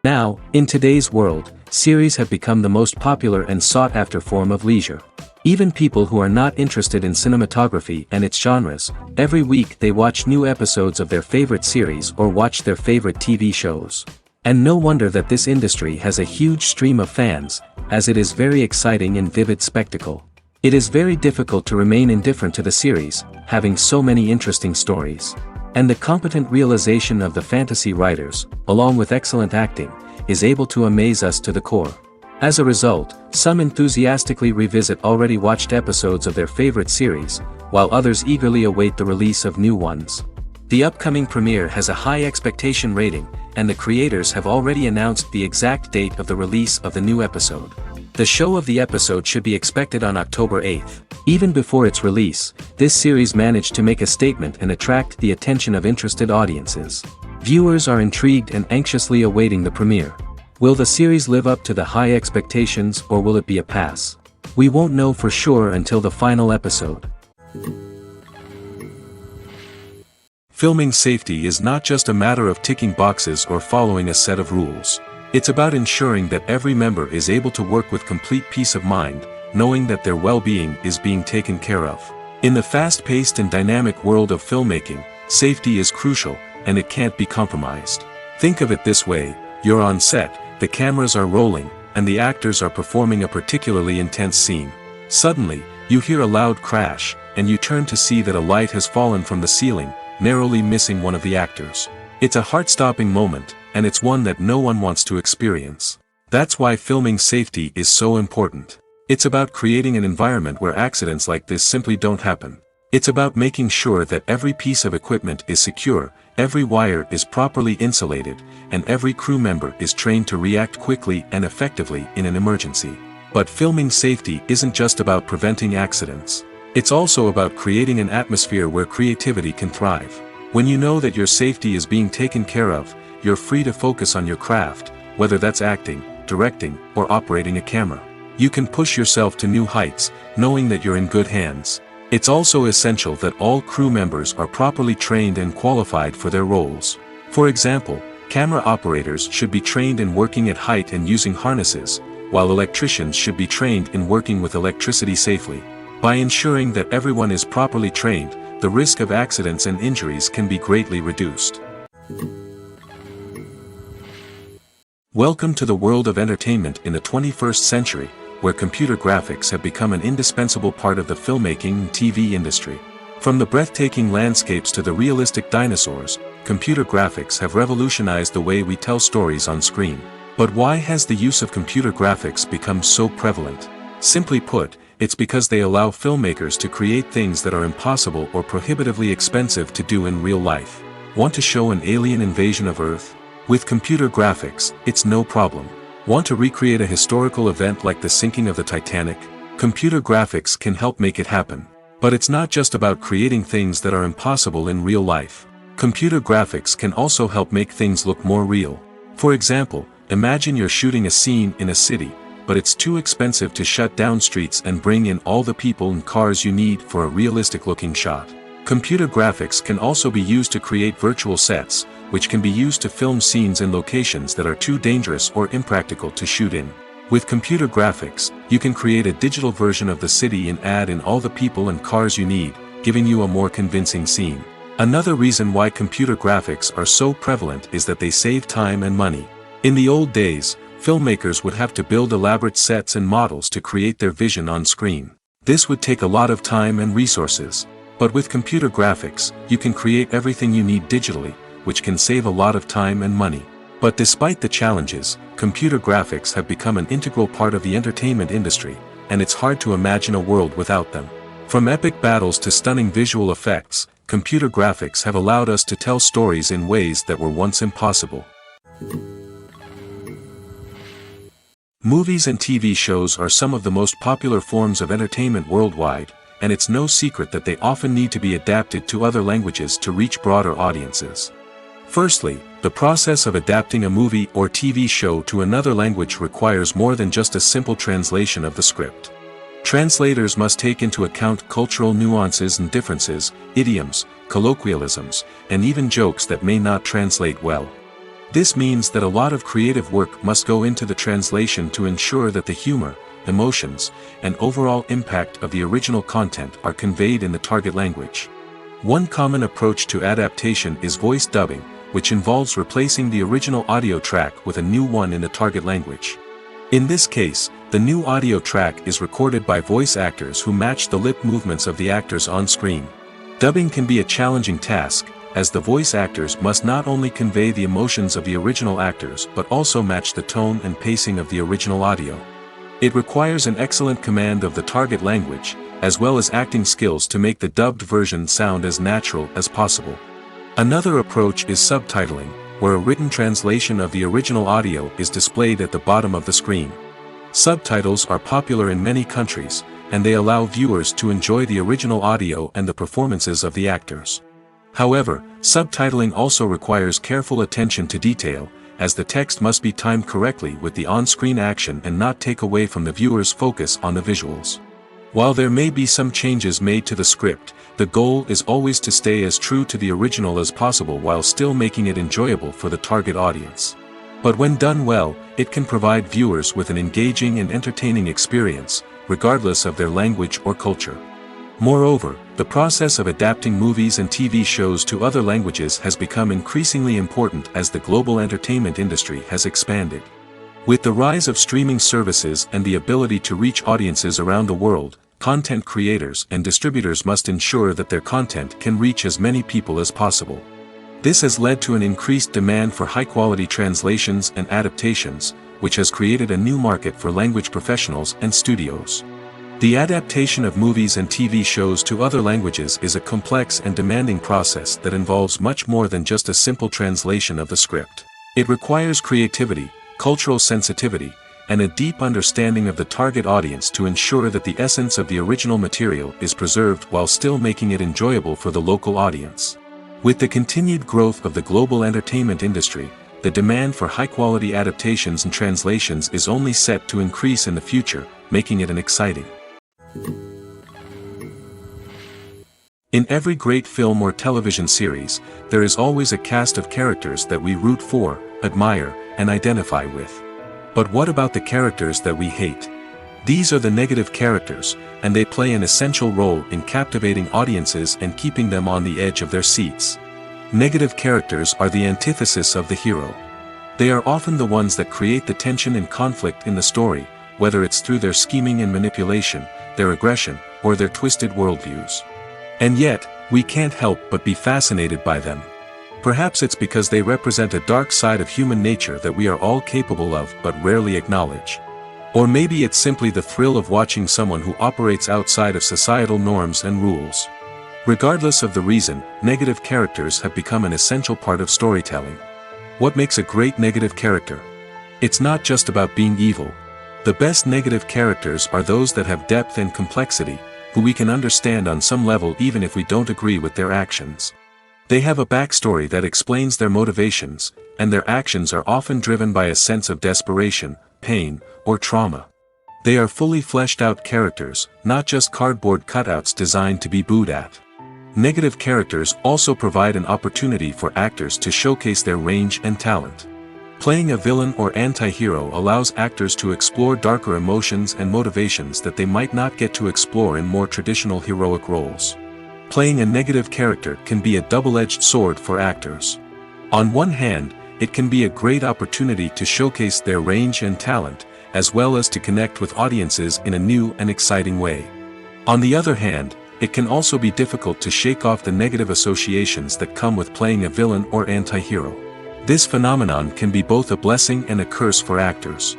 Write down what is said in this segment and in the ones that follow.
Now, in today's world, series have become the most popular and sought-after form of leisure. Even people who are not interested in cinematography and its genres, every week they watch new episodes of their favorite series or watch their favorite TV shows. And no wonder that this industry has a huge stream of fans, as it is very exciting and vivid spectacle. It is very difficult to remain indifferent to the series, having so many interesting stories. And the competent realization of the fantasy writers, along with excellent acting, is able to amaze us to the core. As a result, some enthusiastically revisit already watched episodes of their favorite series, while others eagerly await the release of new ones. The upcoming premiere has a high expectation rating, and the creators have already announced the exact date of the release of the new episode. The show of the episode should be expected on October 8th. Even before its release, this series managed to make a statement and attract the attention of interested audiences. Viewers are intrigued and anxiously awaiting the premiere. Will the series live up to the high expectations or will it be a pass? We won't know for sure until the final episode. Filming safety is not just a matter of ticking boxes or following a set of rules. It's about ensuring that every member is able to work with complete peace of mind, knowing that their well-being is being taken care of. In the fast-paced and dynamic world of filmmaking, safety is crucial, and it can't be compromised. Think of it this way: you're on set, the cameras are rolling, and the actors are performing a particularly intense scene. Suddenly, you hear a loud crash, and you turn to see that a light has fallen from the ceiling, narrowly missing one of the actors. It's a heart-stopping moment, and it's one that no one wants to experience. That's why filming safety is so important. It's about creating an environment where accidents like this simply don't happen. It's about making sure that every piece of equipment is secure, every wire is properly insulated, and every crew member is trained to react quickly and effectively in an emergency. But filming safety isn't just about preventing accidents. It's also about creating an atmosphere where creativity can thrive. When you know that your safety is being taken care of, you're free to focus on your craft, whether that's acting, directing, or operating a camera. You can push yourself to new heights, knowing that you're in good hands. It's also essential that all crew members are properly trained and qualified for their roles. For example, camera operators should be trained in working at height and using harnesses, while electricians should be trained in working with electricity safely. By ensuring that everyone is properly trained, the risk of accidents and injuries can be greatly reduced. Welcome to the world of entertainment in the 21st century, where computer graphics have become an indispensable part of the filmmaking and TV industry. From the breathtaking landscapes to the realistic dinosaurs, computer graphics have revolutionized the way we tell stories on screen. But why has the use of computer graphics become so prevalent? Simply put, it's because they allow filmmakers to create things that are impossible or prohibitively expensive to do in real life. Want to show an alien invasion of Earth? With computer graphics, it's no problem. Want to recreate a historical event like the sinking of the Titanic? Computer graphics can help make it happen. But it's not just about creating things that are impossible in real life. Computer graphics can also help make things look more real. For example, imagine you're shooting a scene in a city, but it's too expensive to shut down streets and bring in all the people and cars you need for a realistic-looking shot. Computer graphics can also be used to create virtual sets, which can be used to film scenes in locations that are too dangerous or impractical to shoot in. With computer graphics, you can create a digital version of the city and add in all the people and cars you need, giving you a more convincing scene. Another reason why computer graphics are so prevalent is that they save time and money. In the old days, filmmakers would have to build elaborate sets and models to create their vision on screen. This would take a lot of time and resources. But with computer graphics, you can create everything you need digitally, which can save a lot of time and money. But despite the challenges, computer graphics have become an integral part of the entertainment industry, and it's hard to imagine a world without them. From epic battles to stunning visual effects, computer graphics have allowed us to tell stories in ways that were once impossible. Movies and TV shows are some of the most popular forms of entertainment worldwide, and it's no secret that they often need to be adapted to other languages to reach broader audiences. Firstly, the process of adapting a movie or TV show to another language requires more than just a simple translation of the script. Translators must take into account cultural nuances and differences, idioms, colloquialisms, and even jokes that may not translate well. This means that a lot of creative work must go into the translation to ensure that the humor, emotions, and overall impact of the original content are conveyed in the target language. One common approach to adaptation is voice dubbing, which involves replacing the original audio track with a new one in the target language. In this case, the new audio track is recorded by voice actors who match the lip movements of the actors on screen. Dubbing can be a challenging task, as the voice actors must not only convey the emotions of the original actors but also match the tone and pacing of the original audio. It requires an excellent command of the target language, as well as acting skills to make the dubbed version sound as natural as possible. Another approach is subtitling, where a written translation of the original audio is displayed at the bottom of the screen. Subtitles are popular in many countries, and they allow viewers to enjoy the original audio and the performances of the actors. However, subtitling also requires careful attention to detail, as the text must be timed correctly with the on-screen action and not take away from the viewer's focus on the visuals. While there may be some changes made to the script, the goal is always to stay as true to the original as possible while still making it enjoyable for the target audience. But when done well, it can provide viewers with an engaging and entertaining experience, regardless of their language or culture. Moreover, the process of adapting movies and TV shows to other languages has become increasingly important as the global entertainment industry has expanded. With the rise of streaming services and the ability to reach audiences around the world, content creators and distributors must ensure that their content can reach as many people as possible. This has led to an increased demand for high-quality translations and adaptations, which has created a new market for language professionals and studios. The adaptation of movies and TV shows to other languages is a complex and demanding process that involves much more than just a simple translation of the script. It requires creativity, cultural sensitivity, and a deep understanding of the target audience to ensure that the essence of the original material is preserved while still making it enjoyable for the local audience. With the continued growth of the global entertainment industry, the demand for high-quality adaptations and translations is only set to increase in the future, making it an exciting. In every great film or television series, there is always a cast of characters that we root for, admire, and identify with. But what about the characters that we hate? These are the negative characters, and they play an essential role in captivating audiences and keeping them on the edge of their seats. Negative characters are the antithesis of the hero. They are often the ones that create the tension and conflict in the story, whether it's through their scheming and manipulation, their aggression, or their twisted worldviews. And yet, we can't help but be fascinated by them. Perhaps it's because they represent a dark side of human nature that we are all capable of but rarely acknowledge. Or maybe it's simply the thrill of watching someone who operates outside of societal norms and rules. Regardless of the reason, negative characters have become an essential part of storytelling. What makes a great negative character? It's not just about being evil. The best negative characters are those that have depth and complexity, who we can understand on some level even if we don't agree with their actions. They have a backstory that explains their motivations, and their actions are often driven by a sense of desperation, pain, or trauma. They are fully fleshed out characters, not just cardboard cutouts designed to be booed at. Negative characters also provide an opportunity for actors to showcase their range and talent. Playing a villain or anti-hero allows actors to explore darker emotions and motivations that they might not get to explore in more traditional heroic roles. Playing a negative character can be a double-edged sword for actors. On one hand, it can be a great opportunity to showcase their range and talent, as well as to connect with audiences in a new and exciting way. On the other hand, it can also be difficult to shake off the negative associations that come with playing a villain or anti-hero. This phenomenon can be both a blessing and a curse for actors.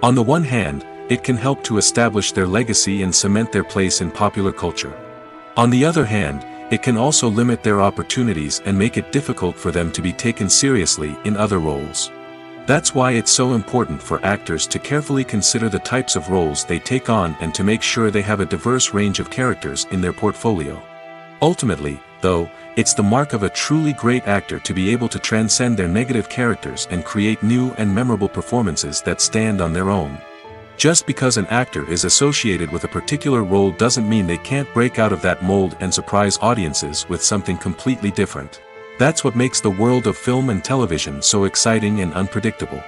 On the one hand, it can help to establish their legacy and cement their place in popular culture. On the other hand, it can also limit their opportunities and make it difficult for them to be taken seriously in other roles. That's why it's so important for actors to carefully consider the types of roles they take on and to make sure they have a diverse range of characters in their portfolio. Ultimately, though, it's the mark of a truly great actor to be able to transcend their negative characters and create new and memorable performances that stand on their own. Just because an actor is associated with a particular role doesn't mean they can't break out of that mold and surprise audiences with something completely different. That's what makes the world of film and television so exciting and unpredictable.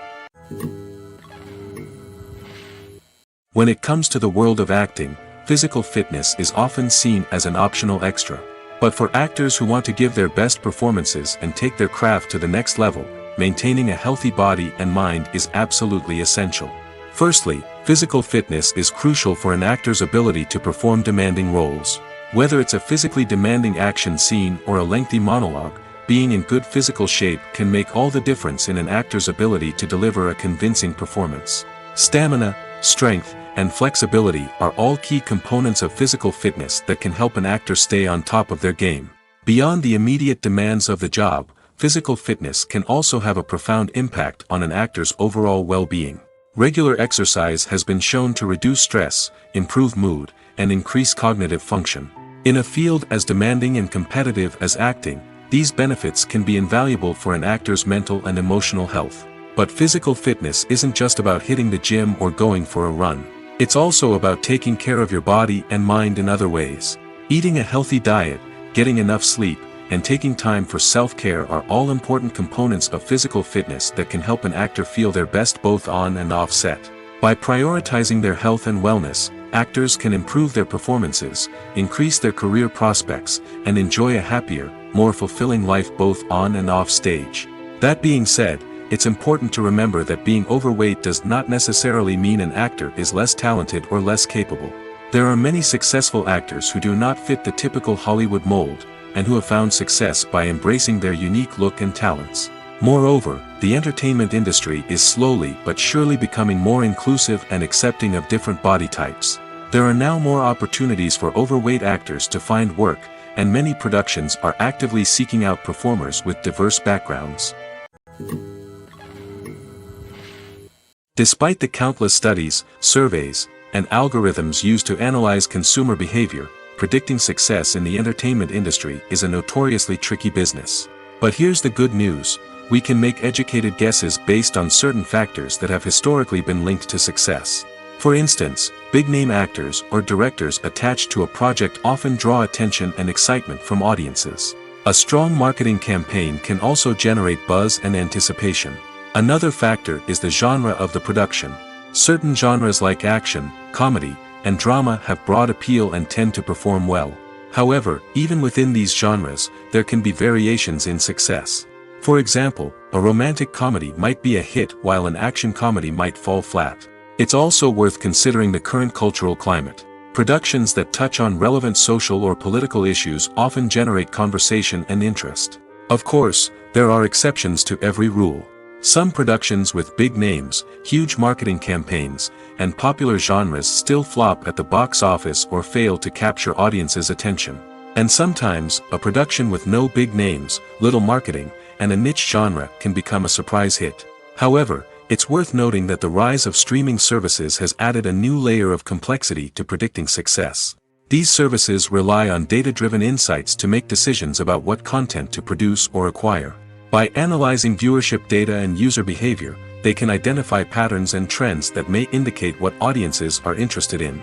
When it comes to the world of acting, physical fitness is often seen as an optional extra. But for actors who want to give their best performances and take their craft to the next level, maintaining a healthy body and mind is absolutely essential. Firstly, physical fitness is crucial for an actor's ability to perform demanding roles. Whether it's a physically demanding action scene or a lengthy monologue, being in good physical shape can make all the difference in an actor's ability to deliver a convincing performance. Stamina, strength, and flexibility are all key components of physical fitness that can help an actor stay on top of their game. Beyond the immediate demands of the job, physical fitness can also have a profound impact on an actor's overall well-being. Regular exercise has been shown to reduce stress, improve mood, and increase cognitive function. In a field as demanding and competitive as acting, these benefits can be invaluable for an actor's mental and emotional health. But physical fitness isn't just about hitting the gym or going for a run. It's also about taking care of your body and mind in other ways. Eating a healthy diet, getting enough sleep, and taking time for self-care are all important components of physical fitness that can help an actor feel their best both on and off set. By prioritizing their health and wellness, actors can improve their performances, increase their career prospects, and enjoy a happier, more fulfilling life both on and off stage. That being said, it's important to remember that being overweight does not necessarily mean an actor is less talented or less capable. There are many successful actors who do not fit the typical Hollywood mold, and who have found success by embracing their unique look and talents. Moreover, the entertainment industry is slowly but surely becoming more inclusive and accepting of different body types. There are now more opportunities for overweight actors to find work, and many productions are actively seeking out performers with diverse backgrounds. Despite the countless studies, surveys, and algorithms used to analyze consumer behavior, predicting success in the entertainment industry is a notoriously tricky business. But here's the good news: we can make educated guesses based on certain factors that have historically been linked to success. For instance, big-name actors or directors attached to a project often draw attention and excitement from audiences. A strong marketing campaign can also generate buzz and anticipation. Another factor is the genre of the production. Certain genres like action, comedy, and drama have broad appeal and tend to perform well. However, even within these genres, there can be variations in success. For example, a romantic comedy might be a hit while an action comedy might fall flat. It's also worth considering the current cultural climate. Productions that touch on relevant social or political issues often generate conversation and interest. Of course, there are exceptions to every rule. Some productions with big names, huge marketing campaigns, and popular genres still flop at the box office or fail to capture audiences' attention. And sometimes, a production with no big names, little marketing, and a niche genre can become a surprise hit. However, it's worth noting that the rise of streaming services has added a new layer of complexity to predicting success. These services rely on data-driven insights to make decisions about what content to produce or acquire. By analyzing viewership data and user behavior, they can identify patterns and trends that may indicate what audiences are interested in.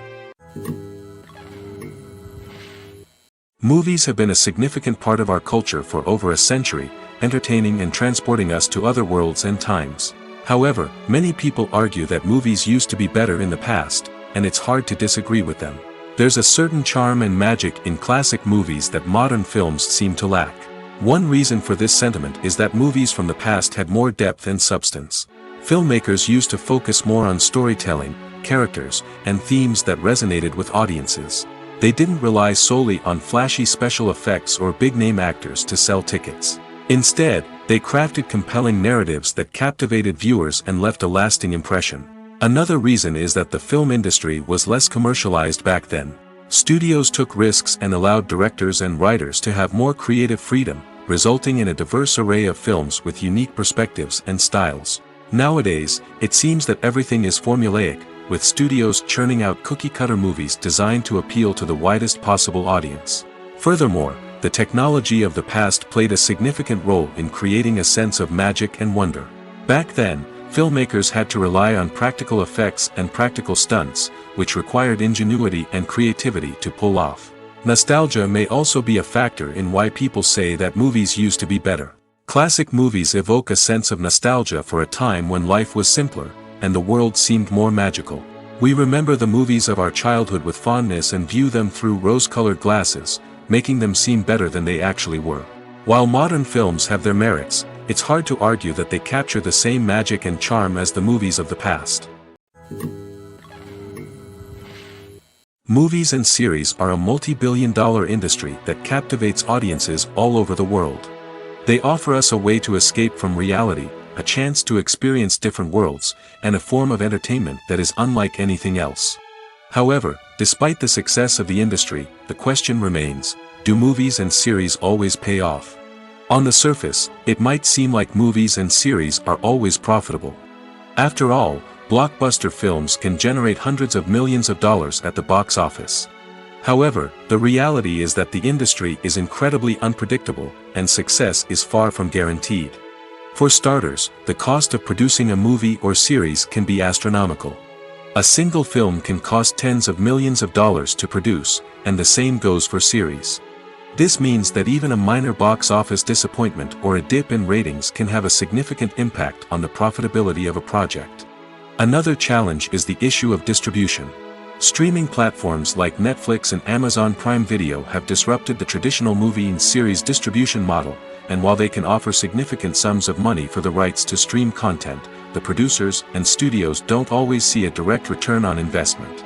Movies have been a significant part of our culture for over a century, entertaining and transporting us to other worlds and times. However, many people argue that movies used to be better in the past, and it's hard to disagree with them. There's a certain charm and magic in classic movies that modern films seem to lack. One reason for this sentiment is that movies from the past had more depth and substance. Filmmakers used to focus more on storytelling, characters, and themes that resonated with audiences. They didn't rely solely on flashy special effects or big-name actors to sell tickets. Instead, they crafted compelling narratives that captivated viewers and left a lasting impression. Another reason is that the film industry was less commercialized back then. Studios took risks and allowed directors and writers to have more creative freedom, resulting in a diverse array of films with unique perspectives and styles. Nowadays, it seems that everything is formulaic, with studios churning out cookie-cutter movies designed to appeal to the widest possible audience. Furthermore, the technology of the past played a significant role in creating a sense of magic and wonder. Back then, filmmakers had to rely on practical effects and practical stunts, which required ingenuity and creativity to pull off. Nostalgia may also be a factor in why people say that movies used to be better. Classic movies evoke a sense of nostalgia for a time when life was simpler, and the world seemed more magical. We remember the movies of our childhood with fondness and view them through rose-colored glasses, making them seem better than they actually were. While modern films have their merits, it's hard to argue that they capture the same magic and charm as the movies of the past. Movies and series are a multi-billion-dollar industry that captivates audiences all over the world. They offer us a way to escape from reality, a chance to experience different worlds, and a form of entertainment that is unlike anything else. However, despite the success of the industry, the question remains, do movies and series always pay off? On the surface, it might seem like movies and series are always profitable. After all, blockbuster films can generate hundreds of millions of dollars at the box office. However, the reality is that the industry is incredibly unpredictable, and success is far from guaranteed. For starters, the cost of producing a movie or series can be astronomical. A single film can cost tens of millions of dollars to produce, and the same goes for series. This means that even a minor box office disappointment or a dip in ratings can have a significant impact on the profitability of a project. Another challenge is the issue of distribution. Streaming platforms like Netflix and Amazon Prime Video have disrupted the traditional movie and series distribution model, and while they can offer significant sums of money for the rights to stream content, the producers and studios don't always see a direct return on investment.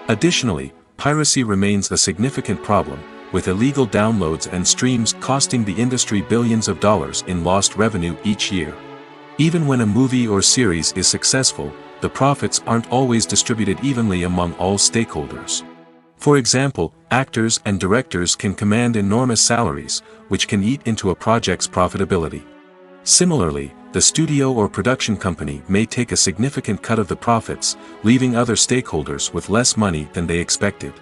Additionally, piracy remains a significant problem, with illegal downloads and streams costing the industry billions of dollars in lost revenue each year. Even when a movie or series is successful, the profits aren't always distributed evenly among all stakeholders. For example, actors and directors can command enormous salaries, which can eat into a project's profitability. Similarly, the studio or production company may take a significant cut of the profits, leaving other stakeholders with less money than they expected.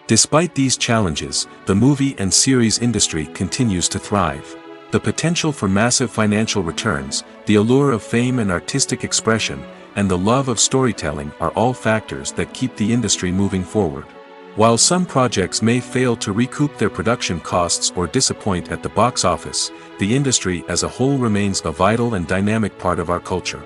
Despite these challenges, the movie and series industry continues to thrive. The potential for massive financial returns, the allure of fame and artistic expression, and the love of storytelling are all factors that keep the industry moving forward. While some projects may fail to recoup their production costs or disappoint at the box office, the industry as a whole remains a vital and dynamic part of our culture.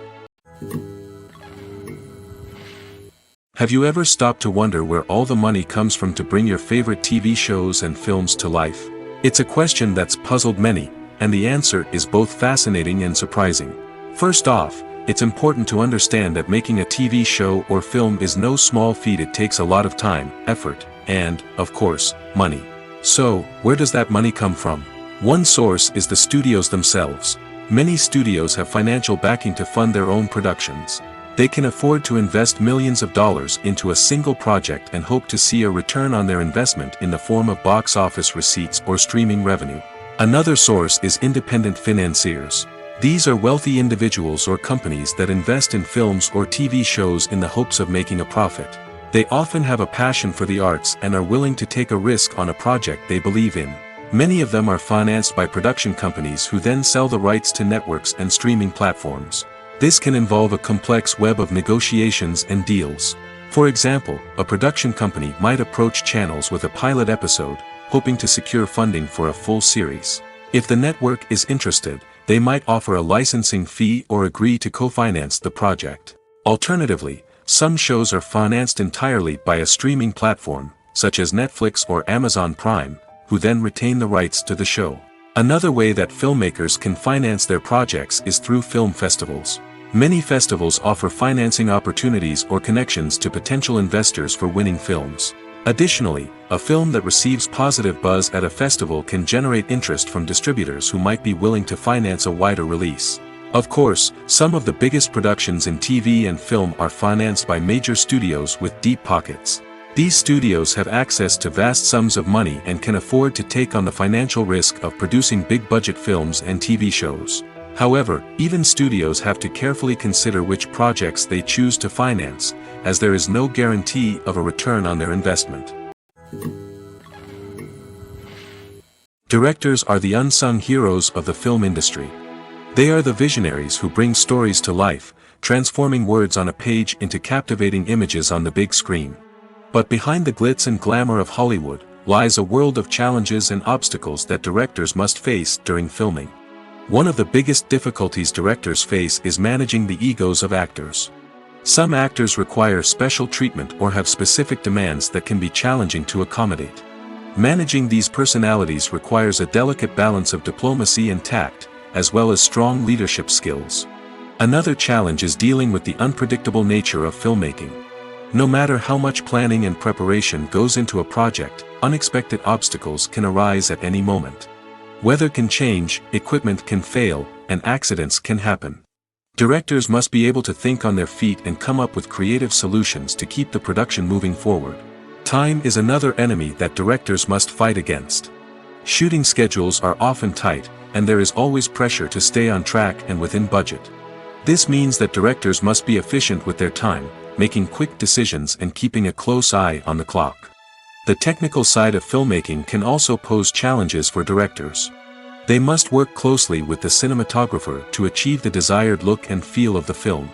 Have you ever stopped to wonder where all the money comes from to bring your favorite TV shows and films to life? It's a question that's puzzled many, and the answer is both fascinating and surprising. First off, it's important to understand that making a TV show or film is no small feat. It takes a lot of time, effort, and, of course, money. So, where does that money come from? One source is the studios themselves. Many studios have financial backing to fund their own productions. They can afford to invest millions of dollars into a single project and hope to see a return on their investment in the form of box office receipts or streaming revenue. Another source is independent financiers. These are wealthy individuals or companies that invest in films or TV shows in the hopes of making a profit. They often have a passion for the arts and are willing to take a risk on a project they believe in. Many of them are financed by production companies who then sell the rights to networks and streaming platforms. This can involve a complex web of negotiations and deals. For example, a production company might approach channels with a pilot episode, hoping to secure funding for a full series. If the network is interested, they might offer a licensing fee or agree to co-finance the project. Alternatively, some shows are financed entirely by a streaming platform, such as Netflix or Amazon Prime, who then retain the rights to the show. Another way that filmmakers can finance their projects is through film festivals. Many festivals offer financing opportunities or connections to potential investors for winning films. Additionally, a film that receives positive buzz at a festival can generate interest from distributors who might be willing to finance a wider release. Of course, some of the biggest productions in TV and film are financed by major studios with deep pockets. These studios have access to vast sums of money and can afford to take on the financial risk of producing big-budget films and TV shows. However, even studios have to carefully consider which projects they choose to finance, as there is no guarantee of a return on their investment. Directors are the unsung heroes of the film industry. They are the visionaries who bring stories to life, transforming words on a page into captivating images on the big screen. But behind the glitz and glamour of Hollywood, lies a world of challenges and obstacles that directors must face during filming. One of the biggest difficulties directors face is managing the egos of actors. Some actors require special treatment or have specific demands that can be challenging to accommodate. Managing these personalities requires a delicate balance of diplomacy and tact, as well as strong leadership skills. Another challenge is dealing with the unpredictable nature of filmmaking. No matter how much planning and preparation goes into a project, unexpected obstacles can arise at any moment. Weather can change, equipment can fail, and accidents can happen. Directors must be able to think on their feet and come up with creative solutions to keep the production moving forward. Time is another enemy that directors must fight against. Shooting schedules are often tight, and there is always pressure to stay on track and within budget. This means that directors must be efficient with their time, making quick decisions and keeping a close eye on the clock. The technical side of filmmaking can also pose challenges for directors. They must work closely with the cinematographer to achieve the desired look and feel of the film.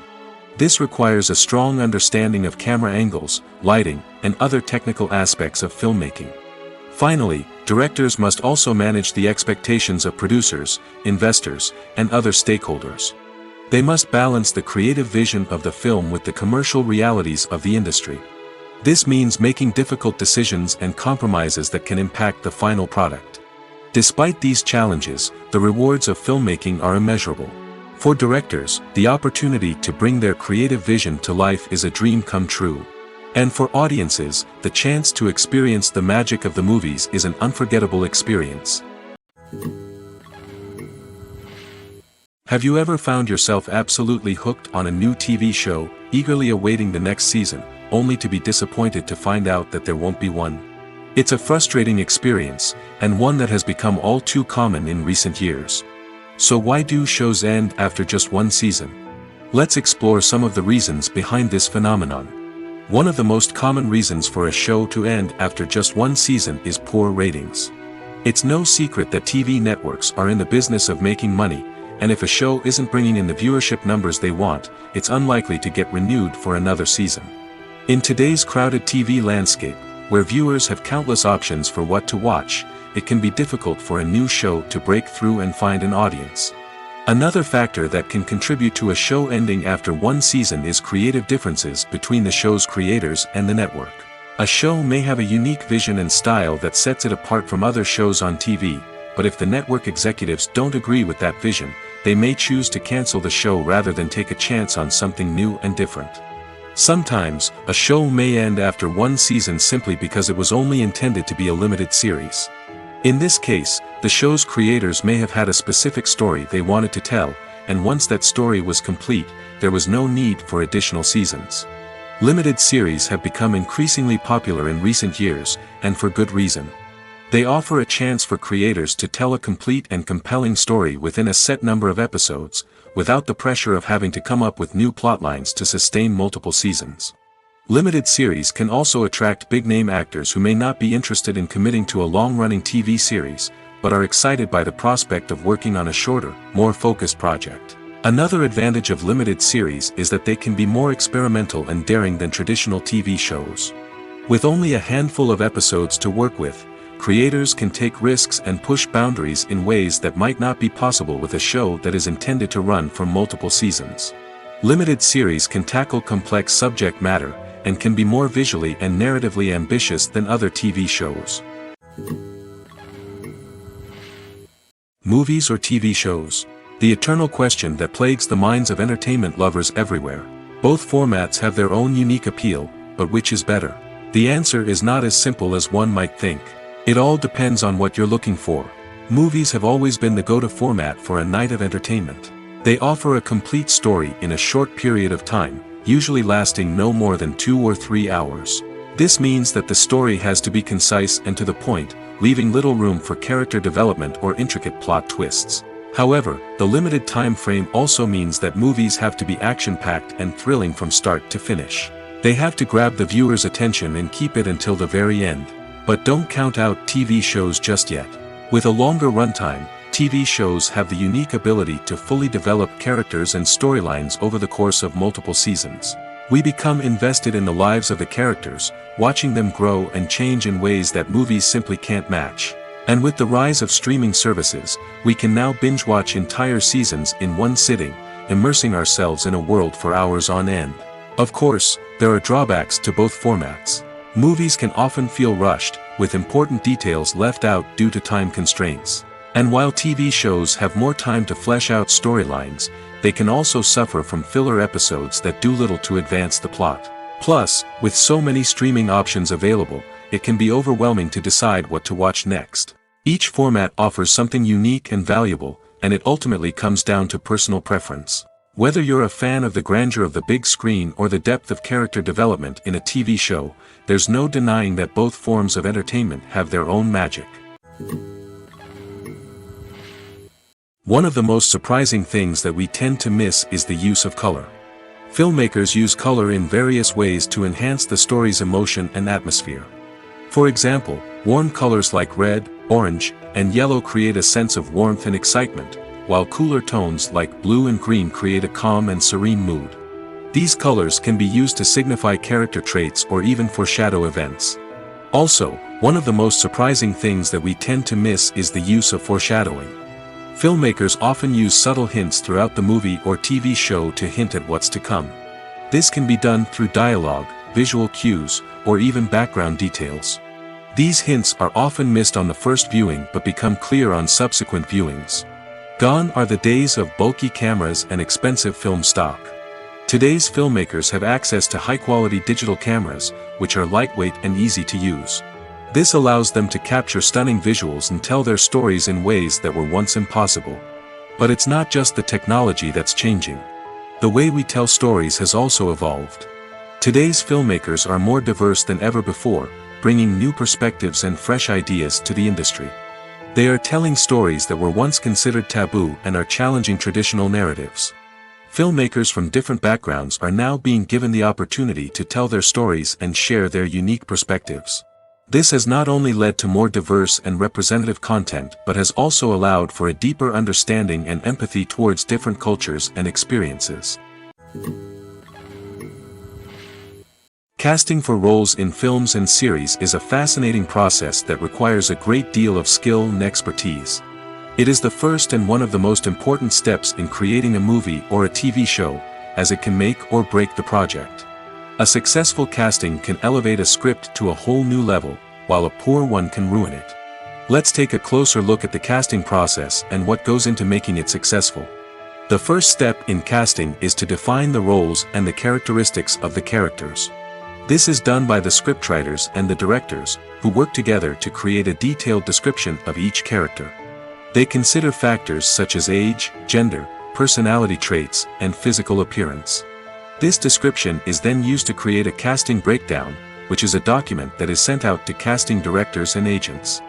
This requires a strong understanding of camera angles, lighting, and other technical aspects of filmmaking. Finally, directors must also manage the expectations of producers, investors, and other stakeholders. They must balance the creative vision of the film with the commercial realities of the industry. This means making difficult decisions and compromises that can impact the final product. Despite these challenges, the rewards of filmmaking are immeasurable. For directors, the opportunity to bring their creative vision to life is a dream come true. And for audiences, the chance to experience the magic of the movies is an unforgettable experience. Have you ever found yourself absolutely hooked on a new TV show, eagerly awaiting the next season, only to be disappointed to find out that there won't be one? It's a frustrating experience, and one that has become all too common in recent years. So why do shows end after just one season? Let's explore some of the reasons behind this phenomenon. One of the most common reasons for a show to end after just one season is poor ratings. It's no secret that TV networks are in the business of making money, and if a show isn't bringing in the viewership numbers they want, it's unlikely to get renewed for another season. In today's crowded TV landscape, where viewers have countless options for what to watch, it can be difficult for a new show to break through and find an audience. Another factor that can contribute to a show ending after one season is creative differences between the show's creators and the network. A show may have a unique vision and style that sets it apart from other shows on TV, but if the network executives don't agree with that vision, they may choose to cancel the show rather than take a chance on something new and different. Sometimes, a show may end after one season simply because it was only intended to be a limited series. In this case, the show's creators may have had a specific story they wanted to tell, and once that story was complete, there was no need for additional seasons. Limited series have become increasingly popular in recent years, and for good reason. They offer a chance for creators to tell a complete and compelling story within a set number of episodes, without the pressure of having to come up with new plotlines to sustain multiple seasons. Limited series can also attract big-name actors who may not be interested in committing to a long-running TV series, but are excited by the prospect of working on a shorter, more focused project. Another advantage of limited series is that they can be more experimental and daring than traditional TV shows. With only a handful of episodes to work with, creators can take risks and push boundaries in ways that might not be possible with a show that is intended to run for multiple seasons. Limited series can tackle complex subject matter, and can be more visually and narratively ambitious than other TV shows. Movies or TV shows? The eternal question that plagues the minds of entertainment lovers everywhere. Both formats have their own unique appeal, but which is better? The answer is not as simple as one might think. It all depends on what you're looking for. Movies have always been the go-to format for a night of entertainment. They offer a complete story in a short period of time, usually lasting no more than 2 or 3 hours. This means that the story has to be concise and to the point, leaving little room for character development or intricate plot twists. However, the limited time frame also means that movies have to be action-packed and thrilling from start to finish. They have to grab the viewer's attention and keep it until the very end. But don't count out TV shows just yet. With a longer runtime, TV shows have the unique ability to fully develop characters and storylines over the course of multiple seasons. We become invested in the lives of the characters, watching them grow and change in ways that movies simply can't match. And with the rise of streaming services, we can now binge-watch entire seasons in one sitting, immersing ourselves in a world for hours on end. Of course, there are drawbacks to both formats. Movies can often feel rushed, with important details left out due to time constraints. And while TV shows have more time to flesh out storylines, they can also suffer from filler episodes that do little to advance the plot. Plus, with so many streaming options available, it can be overwhelming to decide what to watch next. Each format offers something unique and valuable, and it ultimately comes down to personal preference. Whether you're a fan of the grandeur of the big screen or the depth of character development in a TV show, there's no denying that both forms of entertainment have their own magic. One of the most surprising things that we tend to miss is the use of color. Filmmakers use color in various ways to enhance the story's emotion and atmosphere. For example, warm colors like red, orange, and yellow create a sense of warmth and excitement, while cooler tones like blue and green create a calm and serene mood. These colors can be used to signify character traits or even foreshadow events. Also, one of the most surprising things that we tend to miss is the use of foreshadowing. Filmmakers often use subtle hints throughout the movie or TV show to hint at what's to come. This can be done through dialogue, visual cues, or even background details. These hints are often missed on the first viewing but become clear on subsequent viewings. Gone are the days of bulky cameras and expensive film stock. Today's filmmakers have access to high-quality digital cameras, which are lightweight and easy to use. This allows them to capture stunning visuals and tell their stories in ways that were once impossible. But it's not just the technology that's changing. The way we tell stories has also evolved. Today's filmmakers are more diverse than ever before, bringing new perspectives and fresh ideas to the industry. They are telling stories that were once considered taboo and are challenging traditional narratives. Filmmakers from different backgrounds are now being given the opportunity to tell their stories and share their unique perspectives. This has not only led to more diverse and representative content but has also allowed for a deeper understanding and empathy towards different cultures and experiences. Casting for roles in films and series is a fascinating process that requires a great deal of skill and expertise. It is the first and one of the most important steps in creating a movie or a TV show, as it can make or break the project. A successful casting can elevate a script to a whole new level, while a poor one can ruin it. Let's take a closer look at the casting process and what goes into making it successful. The first step in casting is to define the roles and the characteristics of the characters. This is done by the scriptwriters and the directors, who work together to create a detailed description of each character. They consider factors such as age, gender, personality traits, and physical appearance. This description is then used to create a casting breakdown, which is a document that is sent out to casting directors and agents.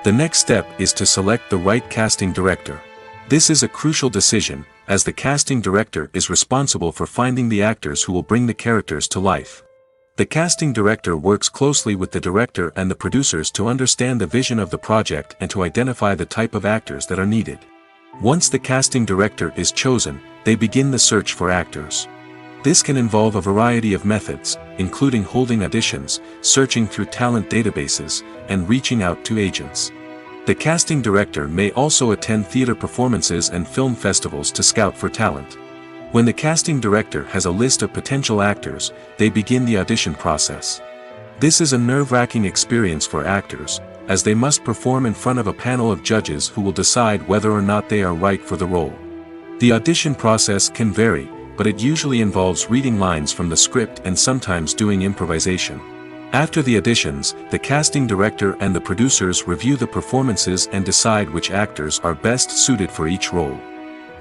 The next step is to select the right casting director. This is a crucial decision, as the casting director is responsible for finding the actors who will bring the characters to life. The casting director works closely with the director and the producers to understand the vision of the project and to identify the type of actors that are needed. Once the casting director is chosen, they begin the search for actors. This can involve a variety of methods, including holding auditions, searching through talent databases, and reaching out to agents. The casting director may also attend theater performances and film festivals to scout for talent. When the casting director has a list of potential actors, they begin the audition process. This is a nerve-wracking experience for actors, as they must perform in front of a panel of judges who will decide whether or not they are right for the role. The audition process can vary, but it usually involves reading lines from the script and sometimes doing improvisation. After the auditions, the casting director and the producers review the performances and decide which actors are best suited for each role.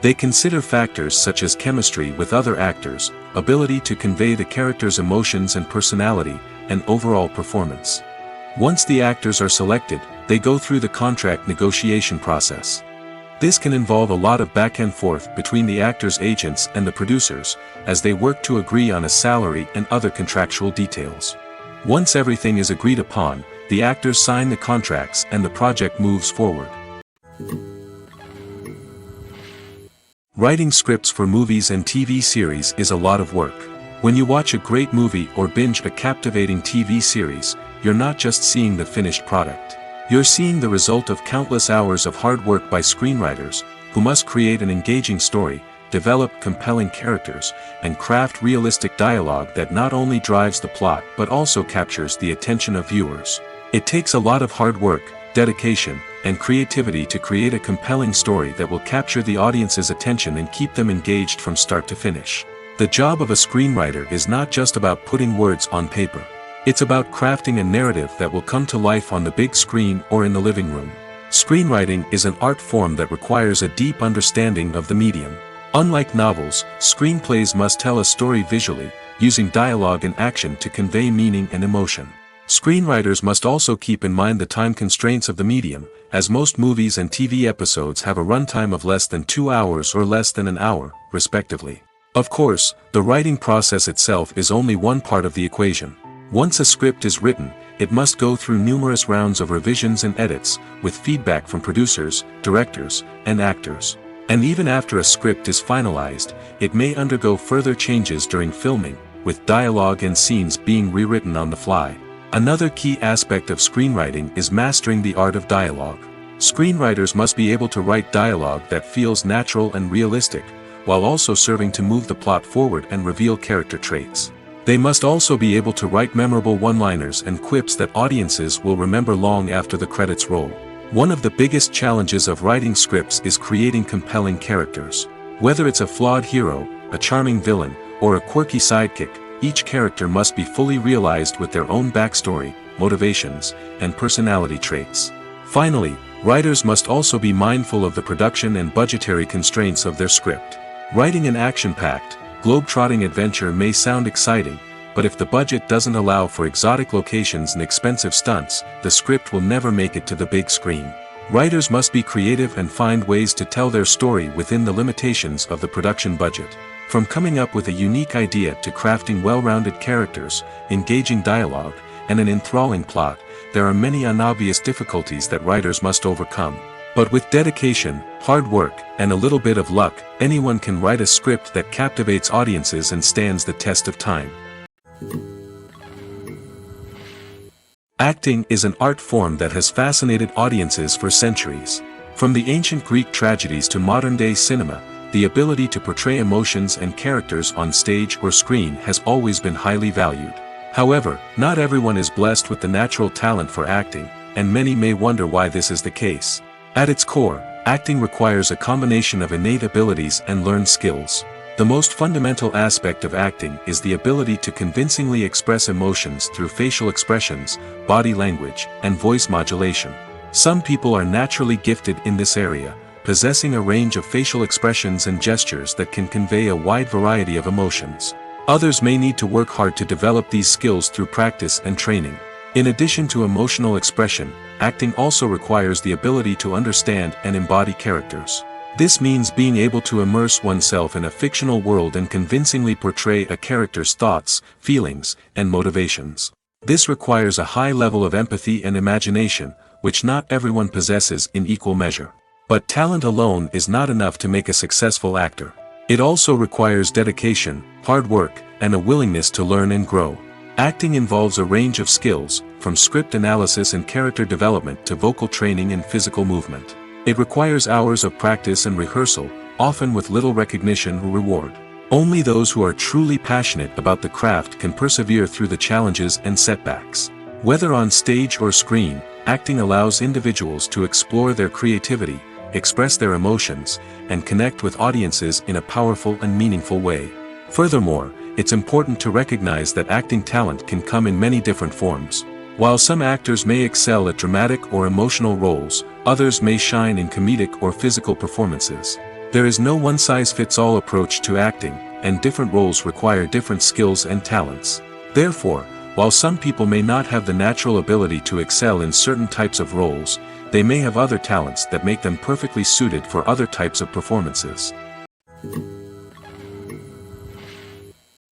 They consider factors such as chemistry with other actors, ability to convey the character's emotions and personality, and overall performance. Once the actors are selected, they go through the contract negotiation process. This can involve a lot of back and forth between the actors' agents and the producers, as they work to agree on a salary and other contractual details. Once everything is agreed upon, the actors sign the contracts and the project moves forward. Writing scripts for movies and TV series is a lot of work. When you watch a great movie or binge a captivating TV series, you're not just seeing the finished product. You're seeing the result of countless hours of hard work by screenwriters, who must create an engaging story, develop compelling characters, and craft realistic dialogue that not only drives the plot but also captures the attention of viewers. It takes a lot of hard work, dedication, and creativity to create a compelling story that will capture the audience's attention and keep them engaged from start to finish. The job of a screenwriter is not just about putting words on paper. It's about crafting a narrative that will come to life on the big screen or in the living room. Screenwriting is an art form that requires a deep understanding of the medium. Unlike novels, screenplays must tell a story visually, using dialogue and action to convey meaning and emotion. Screenwriters must also keep in mind the time constraints of the medium, as most movies and TV episodes have a runtime of less than 2 hours or less than an hour, respectively. Of course, the writing process itself is only one part of the equation. Once a script is written, it must go through numerous rounds of revisions and edits, with feedback from producers, directors, and actors. And even after a script is finalized, it may undergo further changes during filming, with dialogue and scenes being rewritten on the fly. Another key aspect of screenwriting is mastering the art of dialogue. Screenwriters must be able to write dialogue that feels natural and realistic, while also serving to move the plot forward and reveal character traits. They must also be able to write memorable one-liners and quips that audiences will remember long after the credits roll. One of the biggest challenges of writing scripts is creating compelling characters. Whether it's a flawed hero, a charming villain, or a quirky sidekick, each character must be fully realized with their own backstory, motivations, and personality traits. Finally, writers must also be mindful of the production and budgetary constraints of their script. Writing an action-packed, globe-trotting adventure may sound exciting, but if the budget doesn't allow for exotic locations and expensive stunts, the script will never make it to the big screen. Writers must be creative and find ways to tell their story within the limitations of the production budget. From coming up with a unique idea to crafting well-rounded characters, engaging dialogue, and an enthralling plot, there are many unobvious difficulties that writers must overcome. But with dedication, hard work, and a little bit of luck, anyone can write a script that captivates audiences and stands the test of time. Acting is an art form that has fascinated audiences for centuries. From the ancient Greek tragedies to modern-day cinema, the ability to portray emotions and characters on stage or screen has always been highly valued. However, not everyone is blessed with the natural talent for acting, and many may wonder why this is the case. At its core, acting requires a combination of innate abilities and learned skills. The most fundamental aspect of acting is the ability to convincingly express emotions through facial expressions, body language, and voice modulation. Some people are naturally gifted in this area, possessing a range of facial expressions and gestures that can convey a wide variety of emotions. Others may need to work hard to develop these skills through practice and training. In addition to emotional expression, acting also requires the ability to understand and embody characters. This means being able to immerse oneself in a fictional world and convincingly portray a character's thoughts, feelings, and motivations. This requires a high level of empathy and imagination, which not everyone possesses in equal measure. But talent alone is not enough to make a successful actor. It also requires dedication, hard work, and a willingness to learn and grow. Acting involves a range of skills, from script analysis and character development to vocal training and physical movement. It requires hours of practice and rehearsal, often with little recognition or reward. Only those who are truly passionate about the craft can persevere through the challenges and setbacks. Whether on stage or screen, acting allows individuals to explore their creativity, express their emotions, and connect with audiences in a powerful and meaningful way. Furthermore, it's important to recognize that acting talent can come in many different forms. While some actors may excel at dramatic or emotional roles, others may shine in comedic or physical performances. There is no one-size-fits-all approach to acting, and different roles require different skills and talents. Therefore, while some people may not have the natural ability to excel in certain types of roles, they may have other talents that make them perfectly suited for other types of performances.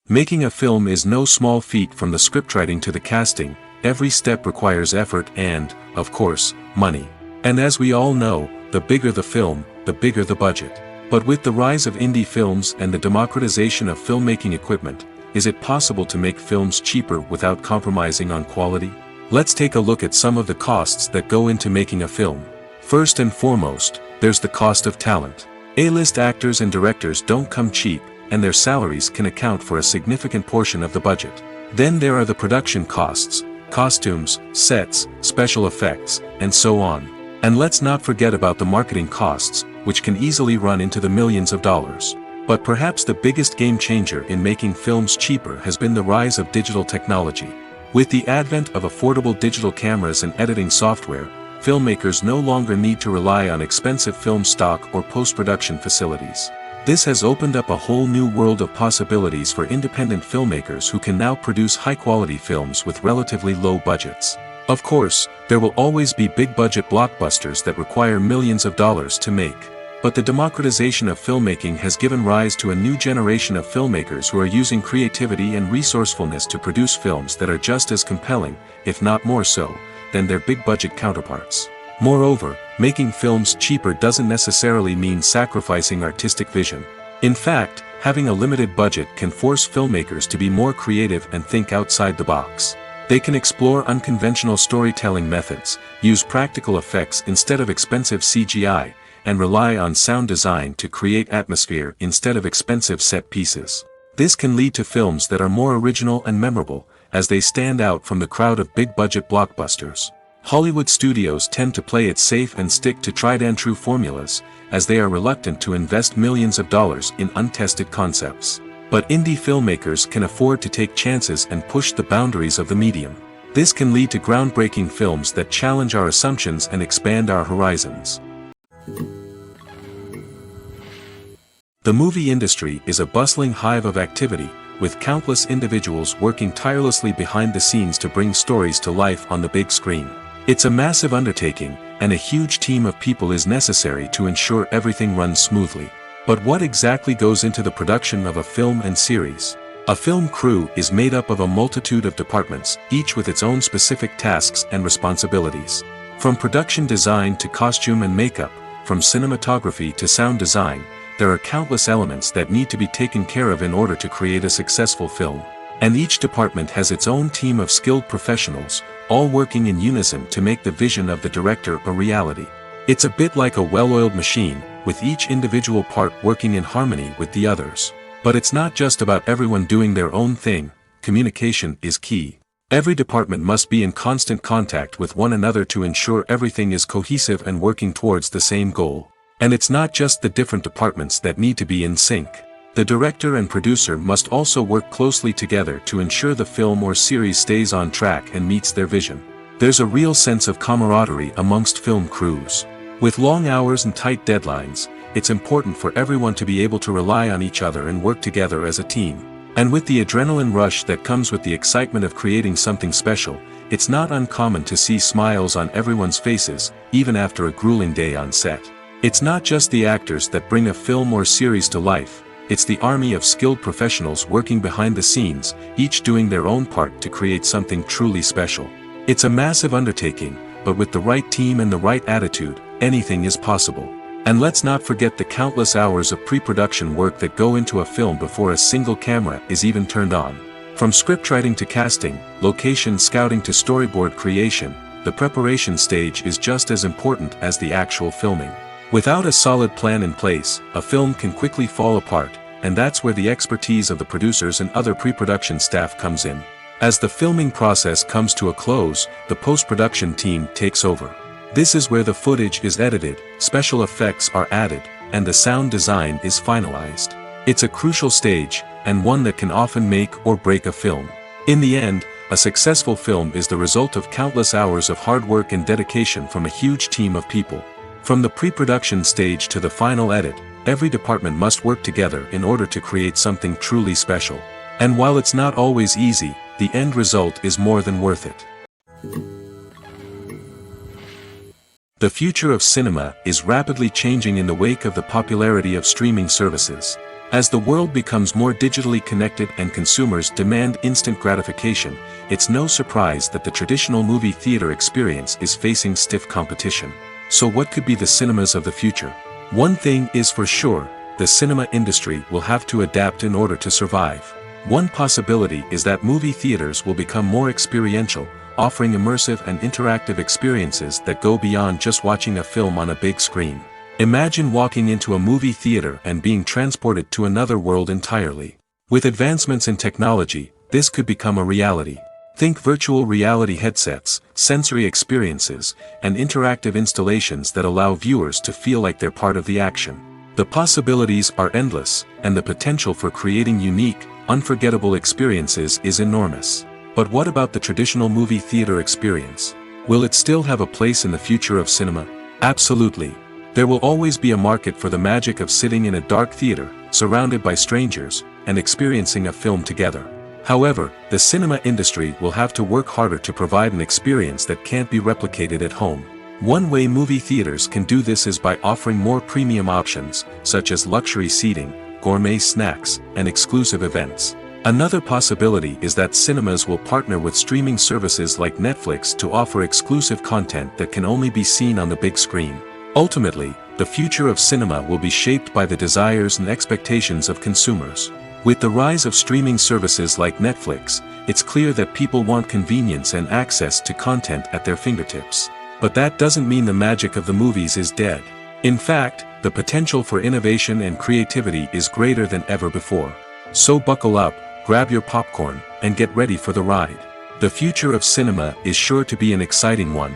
Making a film is no small feat. From the scriptwriting to the casting, every step requires effort and, of course, money. And as we all know, the bigger the film, the bigger the budget. But with the rise of indie films and the democratization of filmmaking equipment, is it possible to make films cheaper without compromising on quality? Let's take a look at some of the costs that go into making a film. First and foremost, there's the cost of talent. A-list actors and directors don't come cheap, and their salaries can account for a significant portion of the budget. Then there are the production costs, costumes, sets, special effects, and so on. And let's not forget about the marketing costs, which can easily run into the millions of dollars. But perhaps the biggest game changer in making films cheaper has been the rise of digital technology. With the advent of affordable digital cameras and editing software, filmmakers no longer need to rely on expensive film stock or post-production facilities. This has opened up a whole new world of possibilities for independent filmmakers who can now produce high-quality films with relatively low budgets. Of course, there will always be big-budget blockbusters that require millions of dollars to make. But the democratization of filmmaking has given rise to a new generation of filmmakers who are using creativity and resourcefulness to produce films that are just as compelling, if not more so, than their big-budget counterparts. Moreover, making films cheaper doesn't necessarily mean sacrificing artistic vision. In fact, having a limited budget can force filmmakers to be more creative and think outside the box. They can explore unconventional storytelling methods, use practical effects instead of expensive CGI, and rely on sound design to create atmosphere instead of expensive set pieces. This can lead to films that are more original and memorable, as they stand out from the crowd of big-budget blockbusters. Hollywood studios tend to play it safe and stick to tried-and-true formulas, as they are reluctant to invest millions of dollars in untested concepts. But indie filmmakers can afford to take chances and push the boundaries of the medium. This can lead to groundbreaking films that challenge our assumptions and expand our horizons. The movie industry is a bustling hive of activity, with countless individuals working tirelessly behind the scenes to bring stories to life on the big screen. It's a massive undertaking, and a huge team of people is necessary to ensure everything runs smoothly. But what exactly goes into the production of a film and series? A film crew is made up of a multitude of departments, each with its own specific tasks and responsibilities. From production design to costume and makeup, from cinematography to sound design, there are countless elements that need to be taken care of in order to create a successful film. And each department has its own team of skilled professionals, all working in unison to make the vision of the director a reality. It's a bit like a well-oiled machine, with each individual part working in harmony with the others. But it's not just about everyone doing their own thing. Communication is key. Every department must be in constant contact with one another to ensure everything is cohesive and working towards the same goal. And it's not just the different departments that need to be in sync. The director and producer must also work closely together to ensure the film or series stays on track and meets their vision. There's a real sense of camaraderie amongst film crews. With long hours and tight deadlines, it's important for everyone to be able to rely on each other and work together as a team. And with the adrenaline rush that comes with the excitement of creating something special, it's not uncommon to see smiles on everyone's faces, even after a grueling day on set. It's not just the actors that bring a film or series to life, it's the army of skilled professionals working behind the scenes, each doing their own part to create something truly special. It's a massive undertaking, but with the right team and the right attitude, anything is possible. And let's not forget the countless hours of pre-production work that go into a film before a single camera is even turned on. From scriptwriting to casting, location scouting to storyboard creation, the preparation stage is just as important as the actual filming. Without a solid plan in place, a film can quickly fall apart, and that's where the expertise of the producers and other pre-production staff comes in. As the filming process comes to a close, the post-production team takes over. This is where the footage is edited, special effects are added, and the sound design is finalized. It's a crucial stage, and one that can often make or break a film. In the end, a successful film is the result of countless hours of hard work and dedication from a huge team of people. From the pre-production stage to the final edit, every department must work together in order to create something truly special. And while it's not always easy, the end result is more than worth it. The future of cinema is rapidly changing in the wake of the popularity of streaming services. As the world becomes more digitally connected and consumers demand instant gratification, it's no surprise that the traditional movie theater experience is facing stiff competition. So what could be the cinemas of the future? One thing is for sure, the cinema industry will have to adapt in order to survive. One possibility is that movie theaters will become more experiential, offering immersive and interactive experiences that go beyond just watching a film on a big screen. Imagine walking into a movie theater and being transported to another world entirely. With advancements in technology, this could become a reality. Think virtual reality headsets, sensory experiences, and interactive installations that allow viewers to feel like they're part of the action. The possibilities are endless, and the potential for creating unique, unforgettable experiences is enormous. But what about the traditional movie theater experience? Will it still have a place in the future of cinema? Absolutely. There will always be a market for the magic of sitting in a dark theater, surrounded by strangers, and experiencing a film together. However, the cinema industry will have to work harder to provide an experience that can't be replicated at home. One way movie theaters can do this is by offering more premium options, such as luxury seating, gourmet snacks, and exclusive events. Another possibility is that cinemas will partner with streaming services like Netflix to offer exclusive content that can only be seen on the big screen. Ultimately, the future of cinema will be shaped by the desires and expectations of consumers. With the rise of streaming services like Netflix, it's clear that people want convenience and access to content at their fingertips. But that doesn't mean the magic of the movies is dead. In fact, the potential for innovation and creativity is greater than ever before. So buckle up, grab your popcorn, and get ready for the ride. The future of cinema is sure to be an exciting one.